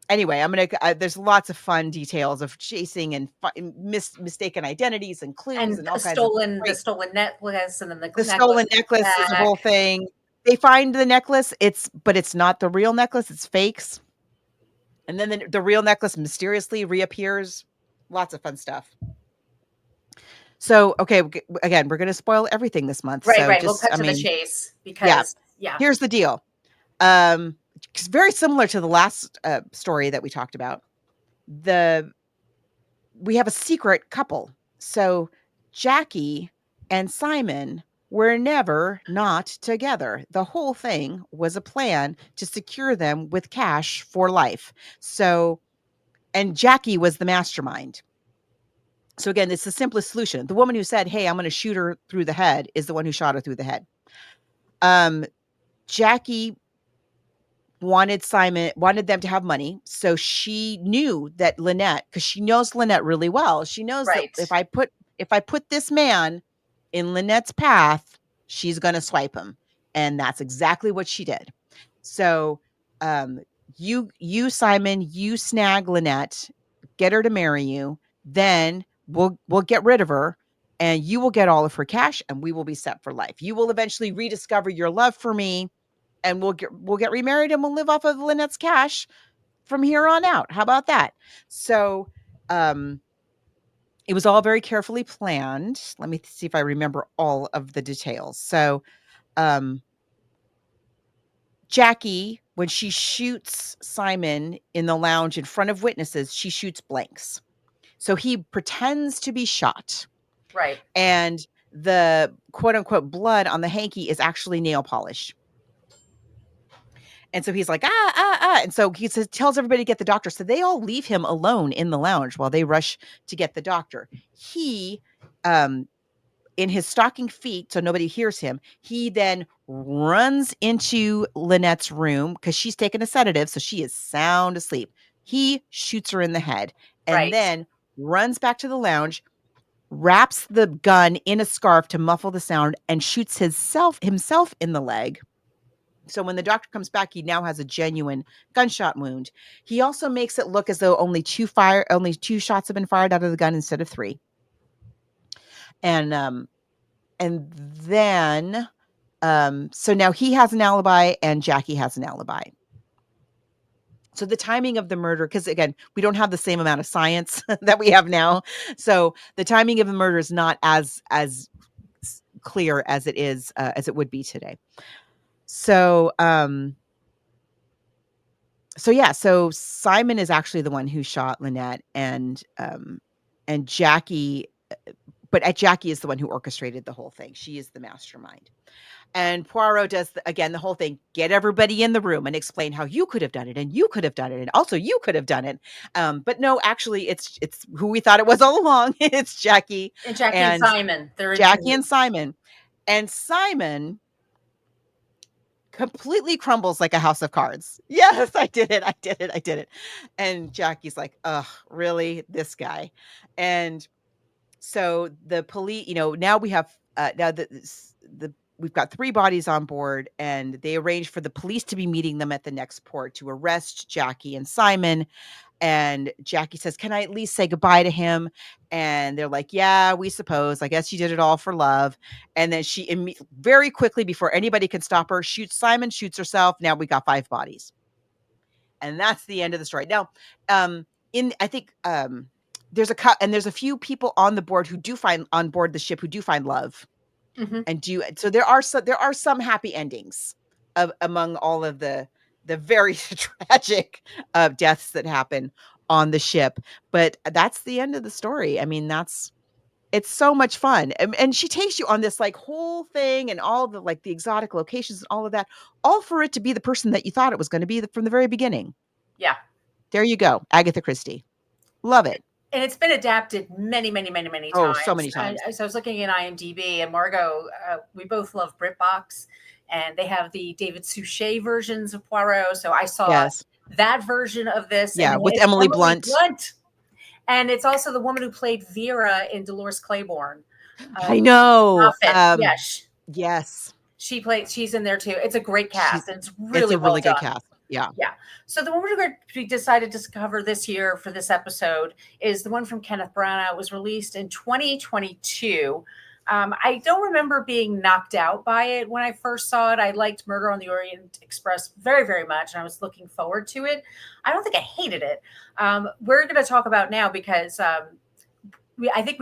anyway, there's lots of fun details of chasing and mistaken identities and clues And and all kinds of the great. stolen necklace, and then the The necklace stolen is necklace is a back. whole thing. They find the necklace, but it's not the real necklace, it's fakes. And then the real necklace mysteriously reappears. Lots of fun stuff. So, okay, again, we're going to spoil everything this month. Right, So right. We'll cut to the chase yeah, because, yeah. here's the deal. It's very similar to the last story that we talked about. We have a secret couple. So Jackie and Simon were never not together. The whole thing was a plan to secure them with cash for life. So, and Jackie was the mastermind. So again, it's the simplest solution. The woman who said, "Hey, I'm going to shoot her through the head," is the one who shot her through the head. Jackie wanted them to have money. So she knew that Lynette, because she knows Lynette really well, she knows that Right. if I put this man in Lynette's path, she's gonna swipe him. And that's exactly what she did. So you Simon, you snag Lynette, get her to marry you, then we'll get rid of her. and you will get all of her cash, and we will be set for life. You will eventually rediscover your love for me, and we'll get remarried, and we'll live off of Lynette's cash from here on out. How about that? So, it was all very carefully planned. Let me see if I remember all of the details. So, Jackie, when she shoots Simon in the lounge in front of witnesses, she shoots blanks. So he pretends to be shot. Right. And the quote unquote blood on the hanky is actually nail polish. And so he's like, ah. And so he tells everybody to get the doctor. So they all leave him alone in the lounge while they rush to get the doctor. He, in his stocking feet, so nobody hears him, he then runs into Lynette's room because she's taken a sedative, so she is sound asleep. He shoots her in the head and then runs back to the lounge, wraps the gun in a scarf to muffle the sound, and shoots himself in the leg. So when the doctor comes back, he now has a genuine gunshot wound. He also makes it look as though only two shots have been fired out of the gun instead of 3. And then, so now he has an alibi and Jackie has an alibi. So the timing of the murder, because again, we don't have the same amount of science that we have now. So the timing of the murder is not as clear as it would be today. So, so Simon is actually the one who shot Lynette, and Jackie, but Jackie is the one who orchestrated the whole thing. She is the mastermind. And Poirot does, the whole thing, get everybody in the room and explain how you could have done it, and you could have done it, and also you could have done it. But no, actually, it's who we thought it was all along. It's Jackie. And Simon. Jackie and Simon. And Simon completely crumbles like a house of cards. Yes, I did it. And Jackie's like, ugh, really? This guy? And so the police, now we have, we've got 3 bodies on board, and they arrange for the police to be meeting them at the next port to arrest Jackie and Simon. And Jackie says, can I at least say goodbye to him? And they're like, yeah, we suppose. I guess you did it all for love. And then she very quickly, before anybody can stop her, shoots Simon, shoots herself. Now we got 5 bodies. And that's the end of the story. Now, there's a few people on the board who do find on board the ship who do find love. Mm-hmm. And so there are some happy endings among all of the very tragic deaths that happen on the ship. But that's the end of the story. I mean, it's so much fun. And she takes you on this like whole thing and all the like the exotic locations and all of that, all for it to be the person that you thought it was going to be from the very beginning. Yeah. There you go. Agatha Christie. Love it. And it's been adapted many, many, many, many times. Oh, so many times. So I was looking at IMDb, and Margot, we both love BritBox, and they have the David Suchet versions of Poirot. So I saw that version of this. Yeah, with Emily Blunt. And it's also the woman who played Vera in Dolores Claiborne. I know. Yes. She's in there too. It's a great cast. It's really good cast. Yeah. Yeah. So the one we decided to cover this year for this episode is the one from Kenneth Branagh. It was released in 2022. I don't remember being knocked out by it when I first saw it. I liked Murder on the Orient Express very, very much, and I was looking forward to it. I don't think I hated it. We're going to talk about now because I think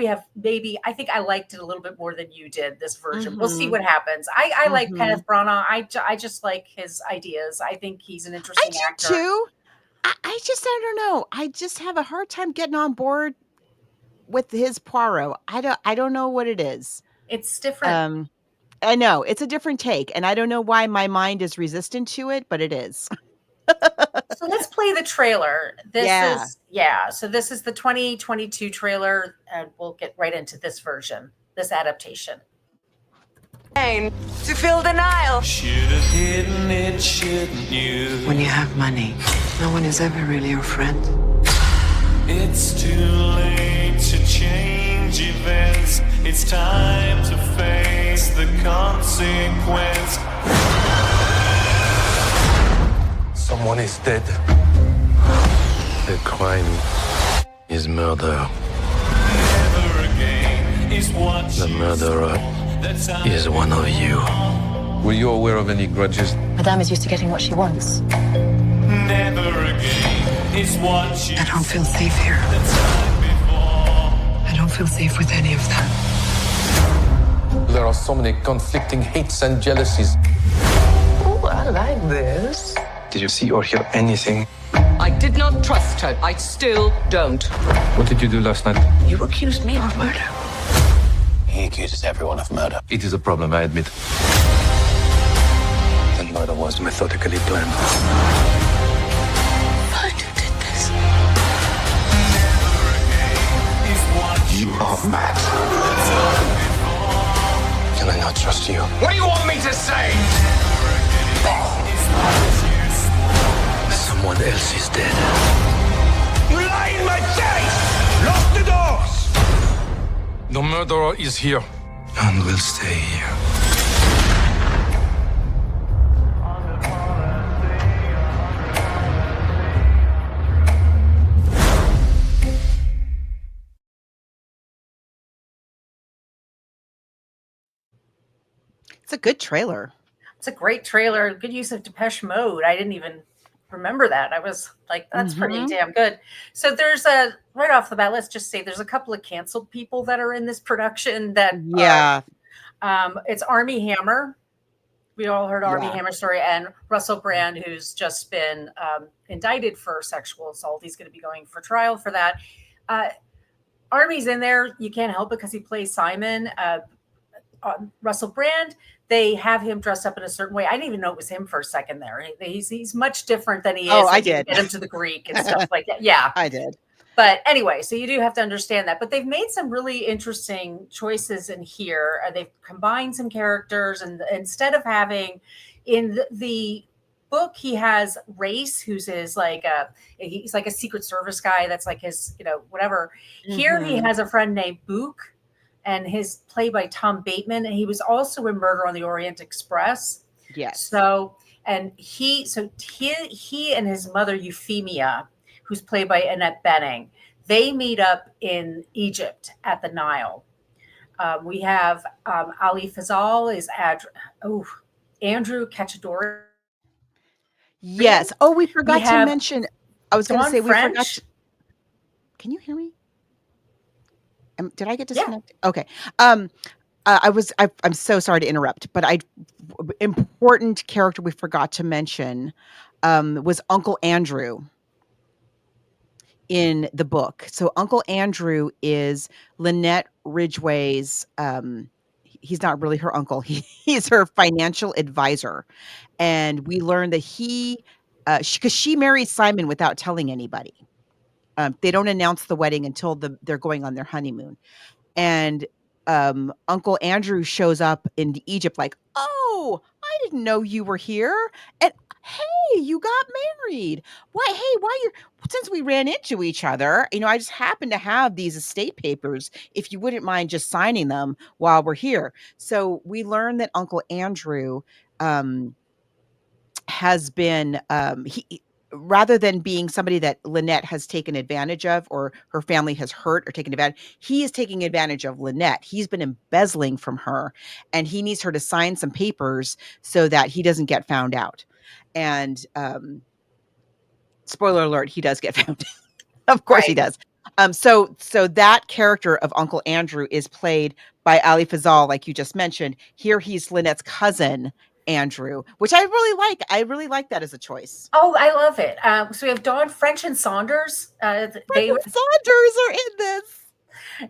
I liked it a little bit more than you did, this version. Mm-hmm. We'll see what happens. I like Kenneth Branagh. I just like his ideas. I think he's an interesting actor. I do too. I don't know. I just have a hard time getting on board with his Poirot. I don't know what it is. It's different. I know it's a different take, and I don't know why my mind is resistant to it, but it is. So let's play the trailer. So this is the 2022 trailer, and we'll get right into this version, this adaptation. To fill the Nile. Should have hidden it, shouldn't you? When you have money, no one is ever really your friend. It's too late to change events. It's time to face the consequence. Someone is dead. The crime is murder. Never again is what The murderer is one of you. Were you aware of any grudges? Madame is used to getting what she wants. never again is what you I don't feel safe here. I don't feel safe with any of them. There are so many conflicting hates and jealousies. Oh, I like this. Did you see or hear anything? I did not trust her. I still don't. What did you do last night? You accused me of murder. He accuses everyone of murder. It is a problem, I admit. The murder was methodically planned. Why you did this? You are mad. Can I not trust you? What do you want me to say? Someone else is dead. You lie in my face! Lock the doors! The murderer is here. And will stay here. It's a good trailer. It's a great trailer. Good use of Depeche Mode. I didn't even remember that. I was like, that's pretty damn good. So there's right off the bat, let's just say there's a couple of canceled people that are in this production that Yeah. it's Armie Hammer. We all heard Armie Yeah. Hammer's story, and Russell Brand, who's just been indicted for sexual assault. He's going to be going for trial for that. Armie's in there. You can't help it because he plays Simon. Russell Brand, they have him dressed up in a certain way. I didn't even know it was him for a second there. He's much different than he is. Oh, I Like, you did. Get him to the Greek and stuff like that. Yeah. I did. But anyway, so you do have to understand that. But they've made some really interesting choices in here. They've combined some characters, and instead of having in the book, he has Race, who's he's like a Secret Service guy. That's like his, whatever. Here he has a friend named Book, and his played by Tom Bateman, and he was also in Murder on the Orient Express. Yes. So he and his mother Euphemia, who's played by Annette Bening, they meet up in Egypt at the Nile. We have Ali Fazal is Andrew Cacciatore. Yes. Oh, we forgot to have mention. I was going to Dawn say we forgot. French. Can you hear me? Did I get disconnected? Okay. I'm so sorry to interrupt, but important character we forgot to mention was Uncle Andrew in the book. So Uncle Andrew is Lynette Ridgway's. He's not really her uncle. He's her financial advisor, and we learned that because she marries Simon without telling anybody. They don't announce the wedding until they're going on their honeymoon. And Uncle Andrew shows up in Egypt like, oh, I didn't know you were here. And hey, you got married. Since we ran into each other, I just happen to have these estate papers. If you wouldn't mind just signing them while we're here. So we learned that Uncle Andrew has been, rather than being somebody that Lynette has taken advantage of or her family has hurt or taken advantage, he is taking advantage of Lynette. He's been embezzling from her, and he needs her to sign some papers so that he doesn't get found out. And spoiler alert, he does get found out. Of course he does. So that character of Uncle Andrew is played by Ali Fazal, like you just mentioned. Here he's Lynette's cousin, Andrew, which I really like. I really like that as a choice. Oh, I love it. So we have Dawn French and Saunders. Saunders are in this.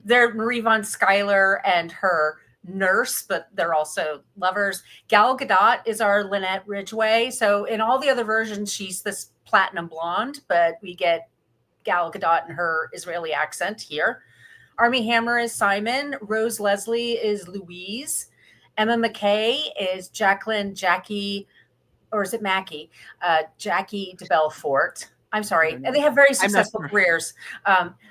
They're Marie von Schuyler and her nurse, but they're also lovers. Gal Gadot is our Lynette Ridgway. So in all the other versions, she's this platinum blonde, but we get Gal Gadot and her Israeli accent here. Armie Hammer is Simon. Rose Leslie is Louise. Emma McKay is Jackie de Belfort. I'm sorry. And they have very successful careers.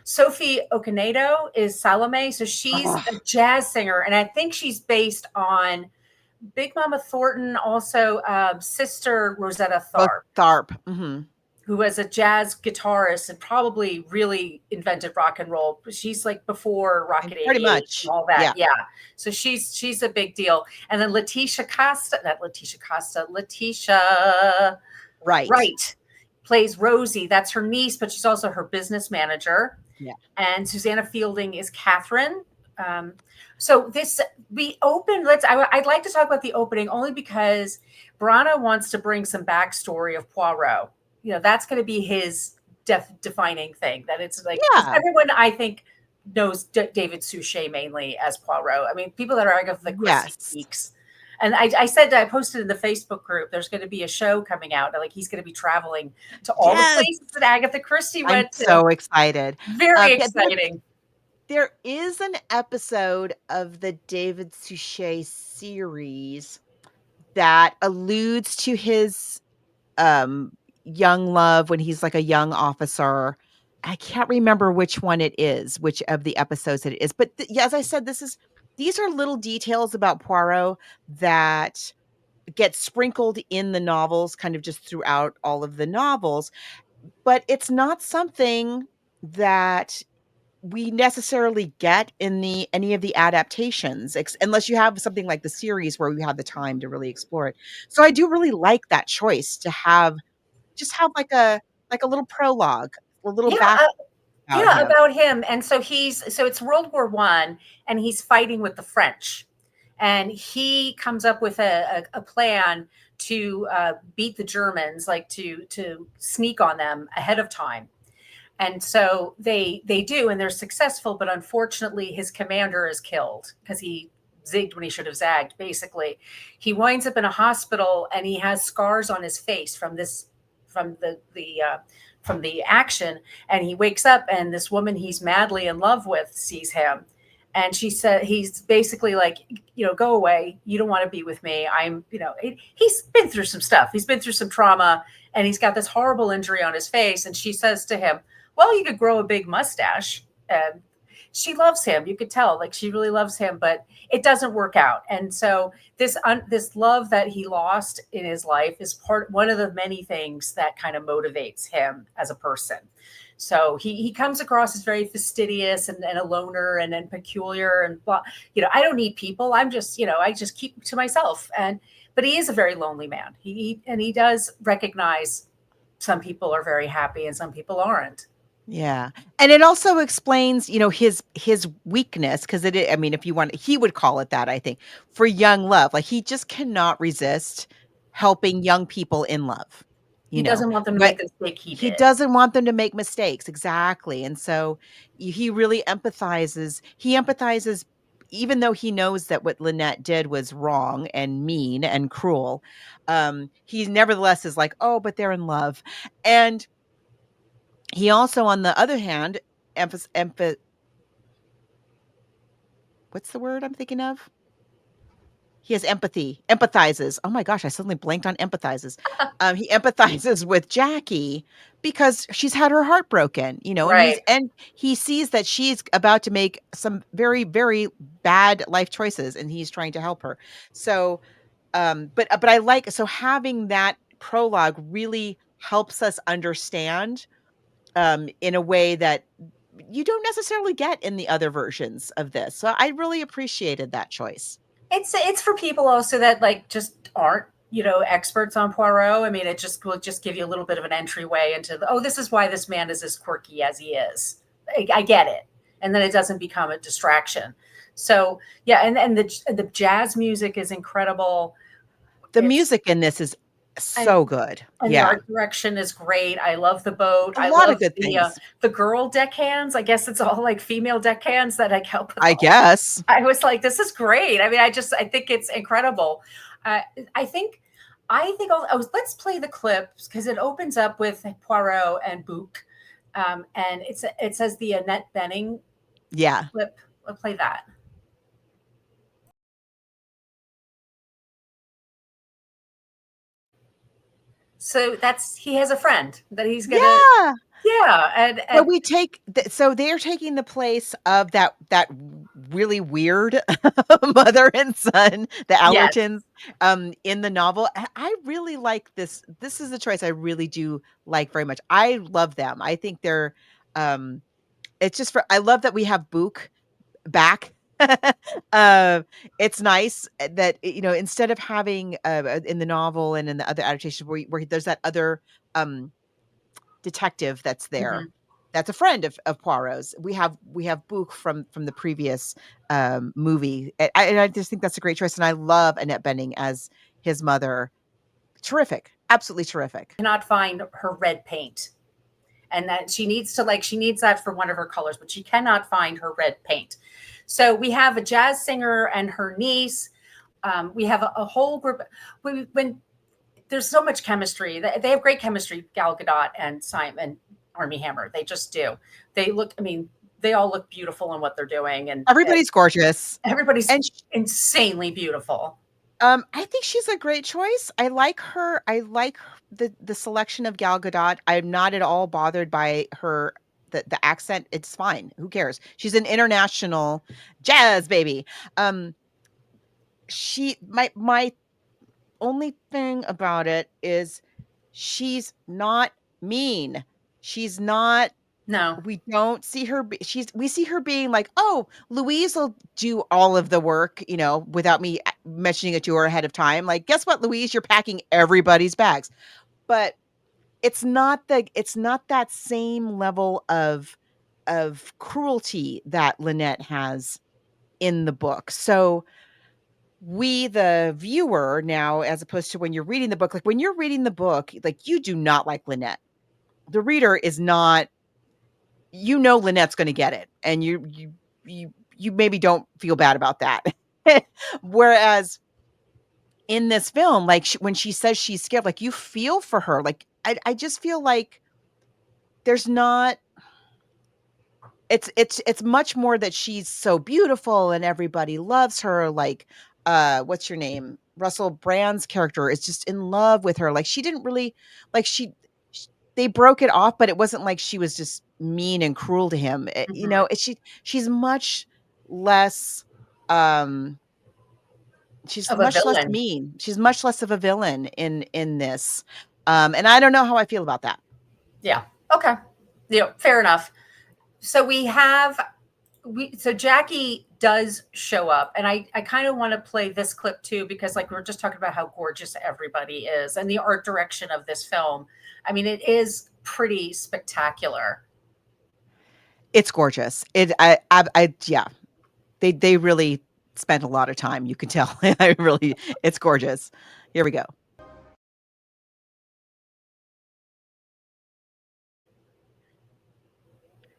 Sophie Okonedo is Salome. So she's a jazz singer. And I think she's based on Big Mama Thornton, also Sister Rosetta Tharpe. Tharpe. Mm-hmm. who was a jazz guitarist and probably really invented rock and roll. She's like before Rocket Pretty 88 much. and all that. Yeah. Yeah. So she's a big deal. And then Letitia Right. Wright plays Rosie. That's her niece, but she's also her business manager. Yeah. And Susanna Fielding is Catherine. So I'd like to talk about the opening only because Branagh wants to bring some backstory of Poirot. That's going to be his defining thing. That it's like everyone I think knows David Suchet mainly as Poirot. I mean, people that are Agatha Christie geeks. And I posted in the Facebook group, there's going to be a show coming out. Like he's going to be traveling to all the places that Agatha Christie went to. I'm so excited. Very exciting. There is an episode of the David Suchet series that alludes to his young love when he's like a young officer. I can't remember which one it is, which of the episodes it is. But as I said, these are little details about Poirot that get sprinkled in the novels, kind of just throughout all of the novels. But it's not something that we necessarily get in any of the adaptations, unless you have something like the series where you have the time to really explore it. So I do really like that choice to have like a little prologue, a little about him. And so it's World War I, and he's fighting with the French, and he comes up with a plan to beat the Germans, like to sneak on them ahead of time. And so they do, and they're successful, but unfortunately his commander is killed because he zigged when he should have zagged. Basically, he winds up in a hospital, and he has scars on his face from the action. And he wakes up, and this woman he's madly in love with sees him, and she said, he's basically like, go away. You don't want to be with me. He's been through some stuff. He's been through some trauma, and he's got this horrible injury on his face. And she says to him, well, you could grow a big mustache. And she loves him. You could tell, like, she really loves him, but it doesn't work out. And so this love that he lost in his life is one of the many things that kind of motivates him as a person. So he comes across as very fastidious and a loner and peculiar and blah. I don't need people. I'm just, I just keep to myself. But he is a very lonely man. He does recognize some people are very happy and some people aren't. Yeah. And it also explains, his weakness, because if you want, he would call it that, I think, for young love. Like, he just cannot resist helping young people in love. He doesn't want them to make the mistake he did. He doesn't want them to make mistakes. Exactly. And so he really empathizes. He empathizes, even though he knows that what Lynette did was wrong and mean and cruel. He nevertheless is like, oh, but they're in love. And he also, on the other hand, what's the word I'm thinking of? He has empathizes. Oh my gosh, I suddenly blanked on empathizes. He empathizes with Jackie because she's had her heart broken, right. and he sees that she's about to make some very, very bad life choices, and he's trying to help her. So, but having that prologue really helps us understand in a way that you don't necessarily get in the other versions of this. So I really appreciated that choice. It's for people also that like just aren't, experts on Poirot. I mean, it will just give you a little bit of an entryway into this is why this man is as quirky as he is. I get it. And then it doesn't become a distraction. So yeah. And the jazz music is incredible. The music in this is so good. And the art direction is great. I love the boat. A lot of good things. The girl deckhands. I guess it's all like female deckhands that like help. I guess. I was like, this is great. I mean, I think it's incredible. I think let's play the clips because it opens up with Poirot and Bouc. And it says the Annette Bening clip. We'll play that. So he has a friend that he's gonna. And so we take so they're taking the place of that really weird mother and son, the Yes. Allertons, in the novel. I really like this. This is a choice I really do like very much. I love them. I think they're, um, it's just I love that we have Book back. uh, it's nice that, instead of having, in the novel and in the other adaptations where there's that other, um, detective that's there. Mhm. That's a friend of Poirot's. We have Book from the previous, movie. And I just think that's a great choice, and I love Annette Bening as his mother. Terrific. Absolutely terrific. Cannot find her red paint. And that she needs that for one of her colors, but she cannot find her red paint. So we have a jazz singer and her niece. We have a whole group. When there's so much chemistry, they have great chemistry, Gal Gadot and Simon Armie Hammer. They just do. They look, I mean, they all look beautiful in what they're doing. And Everybody's gorgeous. everybody's And insanely beautiful. I think she's a great choice. I like her. I like the selection of Gal Gadot. I'm not at all bothered by the accent. It's fine. Who cares? She's an international jazz baby. Um, my only thing about it is she's not mean. She's not. No. We don't see her. We see her being like, oh, Louise will do all of the work, without me mentioning it to her ahead of time. Like, guess what, Louise, you're packing everybody's bags. But it's not that same level of cruelty that Lynette has in the book. So we, the viewer now, as opposed to when you're reading the book, like when you're reading the book, like you do not like Lynette. The reader is not, Lynette's going to get it, and you maybe don't feel bad about that. Whereas in this film, like when she says she's scared, like you feel for her. Like I just feel like there's not. It's much more that she's so beautiful and everybody loves her. Like, what's your name? Russell Brand's character is just in love with her. Like she didn't really like they broke it off, but it wasn't like she was just mean and cruel to him. She's much less, um she's Of a much less villain. mean. She's much less of a villain in this. And I don't know how I feel about that. Yeah. Okay. Fair enough. So so Jackie does show up, and I kind of want to play this clip too, because like we were just talking about how gorgeous everybody is and the art direction of this film. I mean, it is pretty spectacular. It's gorgeous. Yeah. They really spent a lot of time. You can tell. It's gorgeous. Here we go.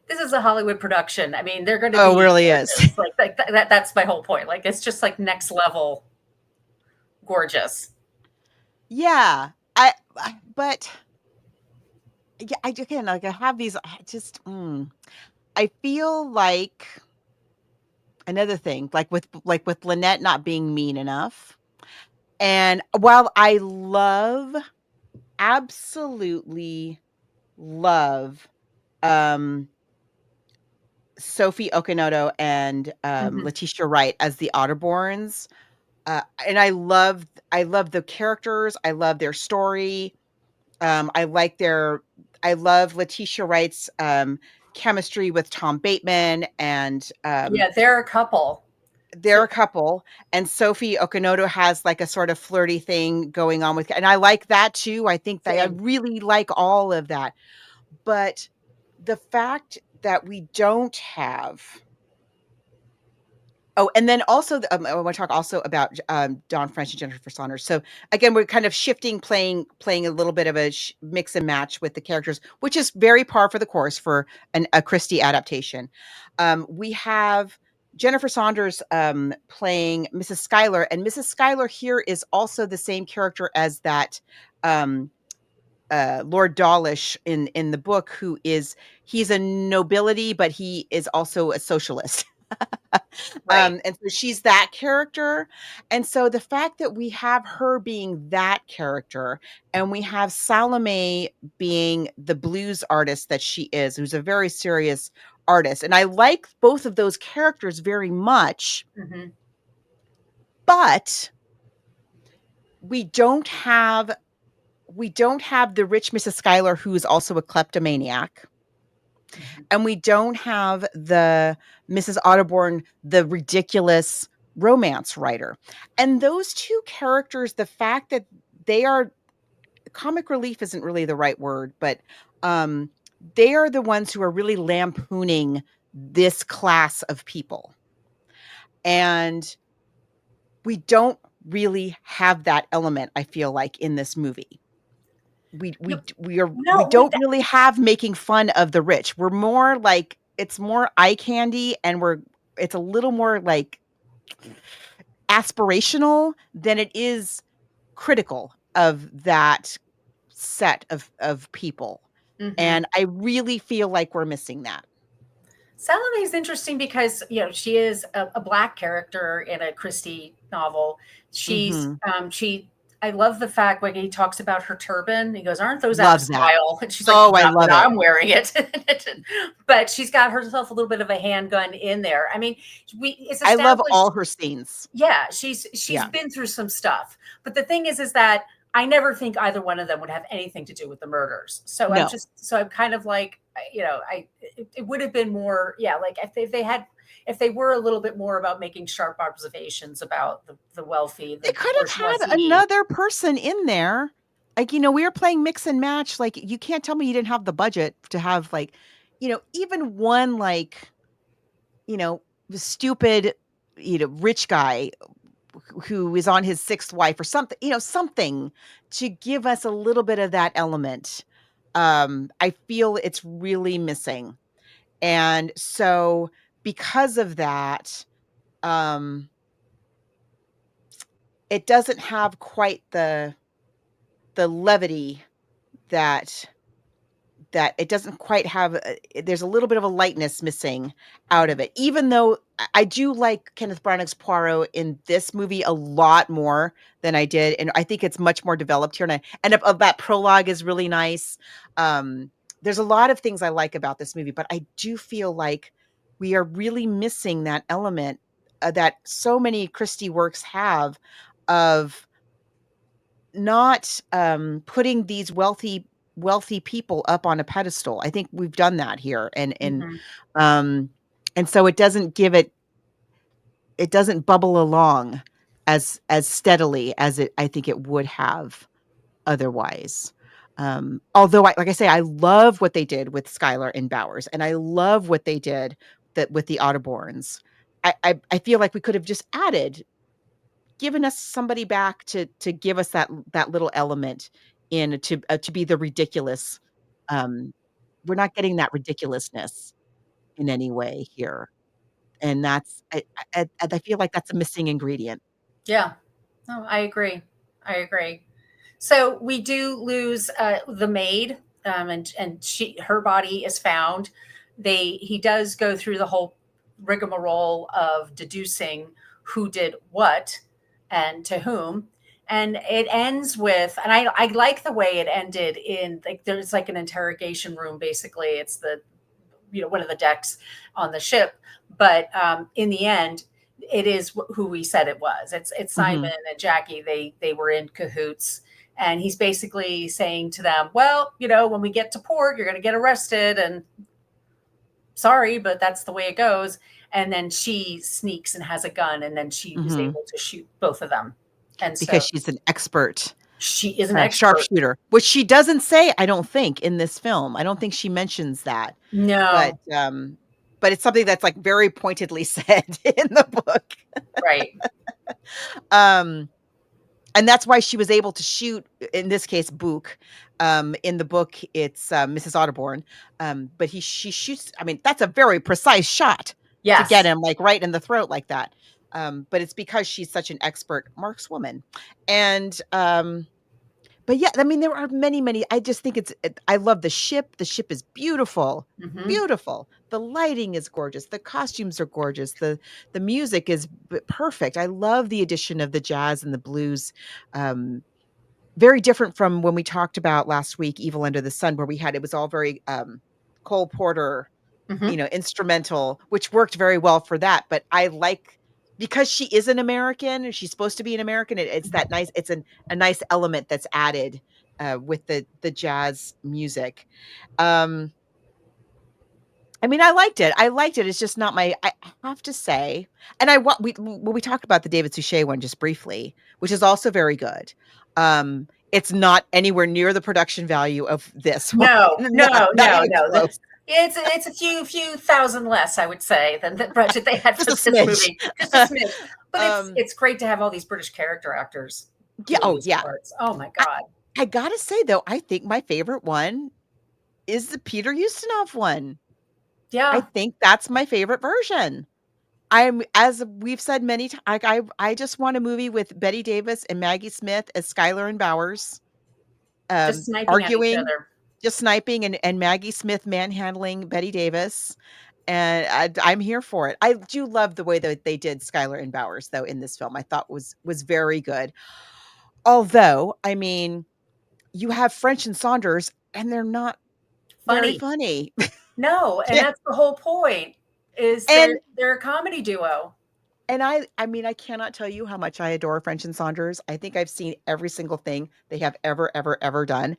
This is a Hollywood production. I mean, they're going to Oh, be it really gorgeous. is. Like that's my whole point. Like it's just like next level gorgeous. Yeah. But yeah, again, like I have these, I feel like another thing, like with Lynette not being mean enough. And while I absolutely love, um, Sophie Okinoto and, Mhm. Letitia Wright as the Otterborns, and I love the characters, I love their story, I love Letitia Wright's, chemistry with Tom Bateman, and, Yeah, they're a couple. they're a couple, and Sophie Okinoto has, like, a sort of flirty thing going on with, and I like that too. I think that I Same. really like all of that, but the fact that we don't have. Oh, and then also, I wanna talk also about Dawn French and Jennifer Saunders. So, again, we're kind of shifting, playing a little bit of a mix and match with the characters, which is very par for the course for a Christie adaptation. We have Jennifer Saunders, playing Mrs. Schuyler, and Mrs. Schuyler here is also the same character as that, um, Lord Dawlish in the book, he's a nobility, but he is also a socialist. Right. And so she's that character. And so the fact that we have her being that character, and we have Salome being the blues artist that she is, who's a very serious artist. And I like both of those characters very much, Mhm. but we don't have the rich Mrs. Schuyler who is also a kleptomaniac. Mhm. And we don't have the Mrs. Otterborn, the ridiculous romance writer. And those two characters, the fact that they are comic relief isn't really the right word, but um, they are the ones who are really lampooning this class of people. And we don't really have that element, I feel like, in this movie. We You we d we are we no, with don't really have making fun of the rich. We're more like it's more eye candy, and it's a little more, like, aspirational than it is critical of that set of people, Mhm. and I really feel like we're missing that. Salome is interesting because she is a black character in a Christie novel. She's Mhm. she. I love the fact when he talks about her turban. He goes, "Aren't those out of Love that. style?" And she's like, Oh, I "Not when love it. I'm wearing it." But she's got herself a little bit of a handgun in there. I mean, it's I love established. all her scenes. Yeah, she's Yeah. been through some stuff. But the thing is that I never think either one of them would have anything to do with the murders. No. So I'm kind of like, it would have been more, yeah, like if they were a little bit more about making sharp observations about the wealthy, They the could have had bourgeoisie. another person in there. Like, we were playing mix and match, like, you can't tell me you didn't have the budget to have, like, even one, like, you know, stupid, rich guy who is on his 6th wife or something, something to give us a little bit of that element. I feel it's really missing. And so because of that, um, it doesn't have quite the levity that it doesn't quite have there's a little bit of a lightness missing out of Mhm. it. Even though I do like Kenneth Branagh's Poirot in this movie a lot more than I did, and I think it's much more developed here, and that prologue is really nice. There's a lot of things I like about this movie, but I do feel like we are really missing that element that so many Christie works have of not, putting these wealthy people up on a pedestal. I think we've done that here, Mhm. um, and so it doesn't bubble along as steadily as I think it would have otherwise. Although like I say, I love what they did with Schuyler and Bowers, and I love what they did with the Otterborns. I feel like we could have just given us somebody back to give us that little element to be the ridiculous. Um, we're not getting that ridiculousness in any way here, and that's I feel like that's a missing ingredient. Yeah. No, I agree. I agree. So we do lose the maid, and her body is found. He does go through the whole rigmarole of deducing who did what and to whom, and it ends with, and I like the way it ended in, like, there's like an interrogation room. Basically, it's the one of the decks on the ship, but in the end it is who we said it was. It's Simon Mhm. and Jackie. They were in cahoots, and he's basically saying to them, well, when we get to port, you're going to get arrested, and sorry, but that's the way it goes. And then she sneaks and has a gun, and then she was Mhm. able to shoot both of them. And Because so she's an expert, she is an expert. sharpshooter, which she doesn't say, I don't think, in this film. I don't think she mentions that, but, No. it's something that's, like, very pointedly said in the book. Right. Um And that's why she was able to shoot, in this case, Book. In the book, it's, Mrs. Otterborn, but she shoots, I mean, that's a very precise shot to get Yes. him, like, right in the throat like that. But it's because she's such an expert markswoman. And, but yeah, I mean, there are many, I just think I love the ship. The ship is beautiful, Hmm. beautiful. The lighting is gorgeous. The costumes are gorgeous. The music is perfect. I love the addition of the jazz and the blues. Um, Very different from when we talked about last week, Evil Under the Sun, where it was all very Cole Porter instrumental, which worked very well for that. But I like, because she is an American and she's supposed to be an American, it's that nice, it's a nice element that's added with the jazz music. I mean, I liked it. I liked it. It's just not my. I have to say, and we talked about the David Suchet one just briefly, which is also very good. It's not anywhere near the production value of this one. No, Not even no. close. It's a few thousand less, I would say, than the budget they had for Just this a smidge. movie. Just a smidge. But Um, it's great to have all these British character actors. Yeah. doing Oh, these yeah. parts. Oh my God. I gotta say though, I think my favorite one is the Peter Ustinov one. I Yeah. think that's my favorite version. As we've said many times, I just want a movie with Betty Davis and Maggie Smith as Schuyler and Bowers, Just sniping at each arguing, other. just sniping, and Maggie Smith manhandling Betty Davis, and I'm here for it. I do love the way that they did Schuyler and Bowers though in this film. I thought was very good. Although, I mean, you have French and Saunders, and they're not very Funny. funny. No, and Yeah. that's the whole point. Is And they're a comedy duo. And I mean, I cannot tell you how much I adore French and Saunders. I think I've seen every single thing they have ever done.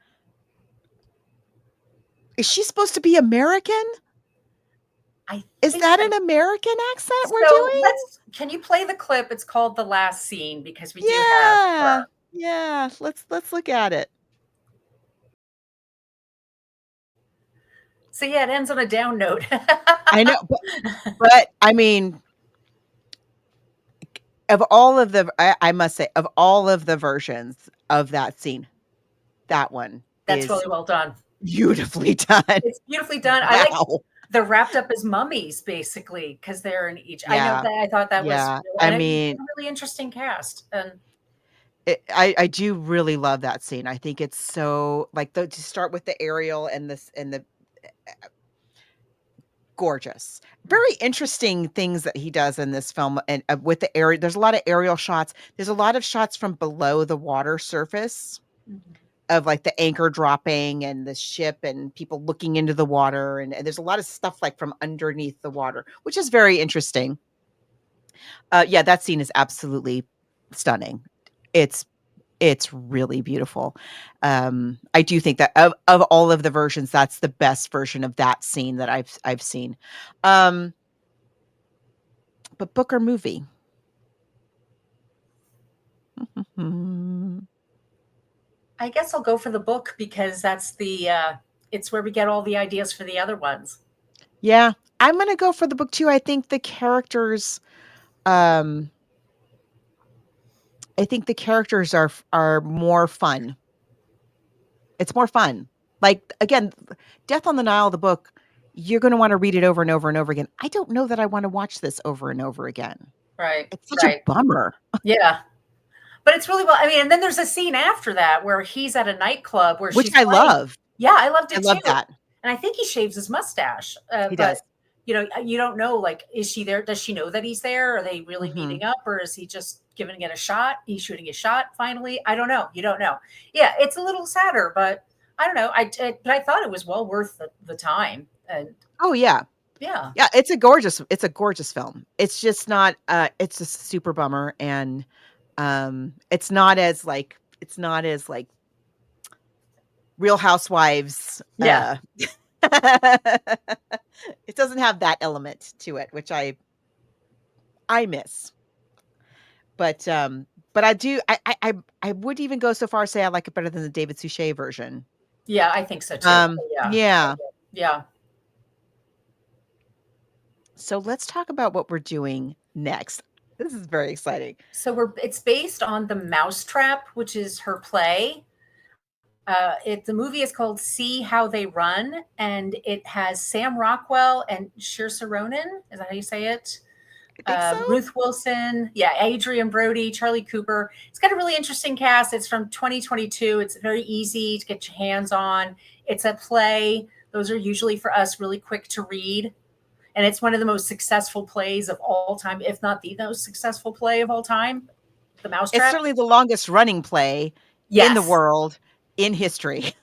Is she supposed to be American? I Is think that so. an American accent we're So doing? can you play the clip? It's called The Last Scene, because we do have Yeah. her. Yeah. Let's look at it. So yeah, it ends on a down note. I know, but I mean, of all of the, I must say, of all of the versions of that scene, that one That's is really well done. beautifully done. It's beautifully done. I like Wow. they're wrapped up as mummies, basically, because they're in each. I know Yeah. that I thought that was Yeah. and I it was mean, a really interesting cast. And I do really love that scene. I think it's so like to start with the aerial and the gorgeous, very interesting things that he does in this film. And with the area, there's a lot of aerial shots. There's a lot of shots from below the water surface of like the anchor dropping and the ship and people looking into the water. And there's a lot of stuff like from underneath the water, which is very interesting. Yeah, that scene is absolutely stunning. It's really beautiful. I do think that of all of the versions, that's the best version of that scene that I've seen. But book or movie? I guess I'll go for the book, because that's the it's where we get all the ideas for the other ones. Yeah, I'm gonna go for the book too. I think the characters, I think the characters are more fun. It's more fun. Like again, Death on the Nile, the book, you're going to want to read it over and over and over again. I don't know that I want to watch this over and over again. Right. It's such right. a bummer. Yeah. But it's really well. I mean, and then there's a scene after that where he's at a nightclub where Which she's I playing. love. Yeah, I loved it I love too. that. And I think he shaves his mustache. He but does. you know, you don't know, like, is she there? Does she know that he's there? Are they really Mhm. meeting up, or is he just giving it a shot? He's shooting a shot finally. I don't know. You don't know. Yeah, it's a little sadder, but I don't know. But I thought it was well worth the time. And Oh yeah. yeah. Yeah, it's a gorgeous film. It's just not it's just a super bummer, and it's not as like Real Housewives. Yeah. It doesn't have that element to it, which I miss. But I do I would even go so far as say I like it better than the David Suchet version. Yeah, I think so too. Yeah. Yeah. So let's talk about what we're doing next. This is very exciting. So it's based on The Mousetrap, which is her play. The movie is called See How They Run, and it has Sam Rockwell and Saoirse Ronan. Is that how you say it? I think so. Ruth Wilson, Adrian Brody, Charlie Cooper. It's got a really interesting cast. It's from 2022. It's very easy to get your hands on. It's a play. Those are usually for us really quick to read. And it's one of the most successful plays of all time, if not the most successful play of all time. The Mousetrap. It's certainly the longest running play in the world in history.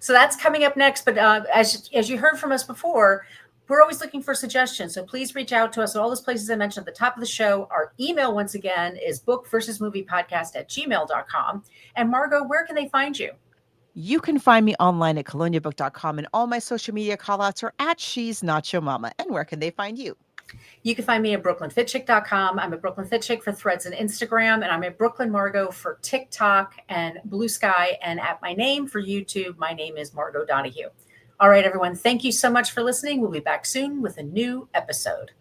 So that's coming up next. But as you heard from us before, we're always looking for suggestions. So please reach out to us at all those places I mentioned at the top of the show. Our email, once again, is bookversusmoviepodcast@gmail.com. And Margot, where can they find you? You can find me online at coloniabook.com, and all my social media callouts are at She's Not Your Mama. And where can they find you? You can find me at brooklynfitchick.com. I'm at Brooklyn Fitchick for Threads and Instagram, and I'm at Brooklyn Margot for TikTok and Blue Sky, and at my name for YouTube. My name is Margot Donahue. All right, everyone. Thank you so much for listening. We'll be back soon with a new episode.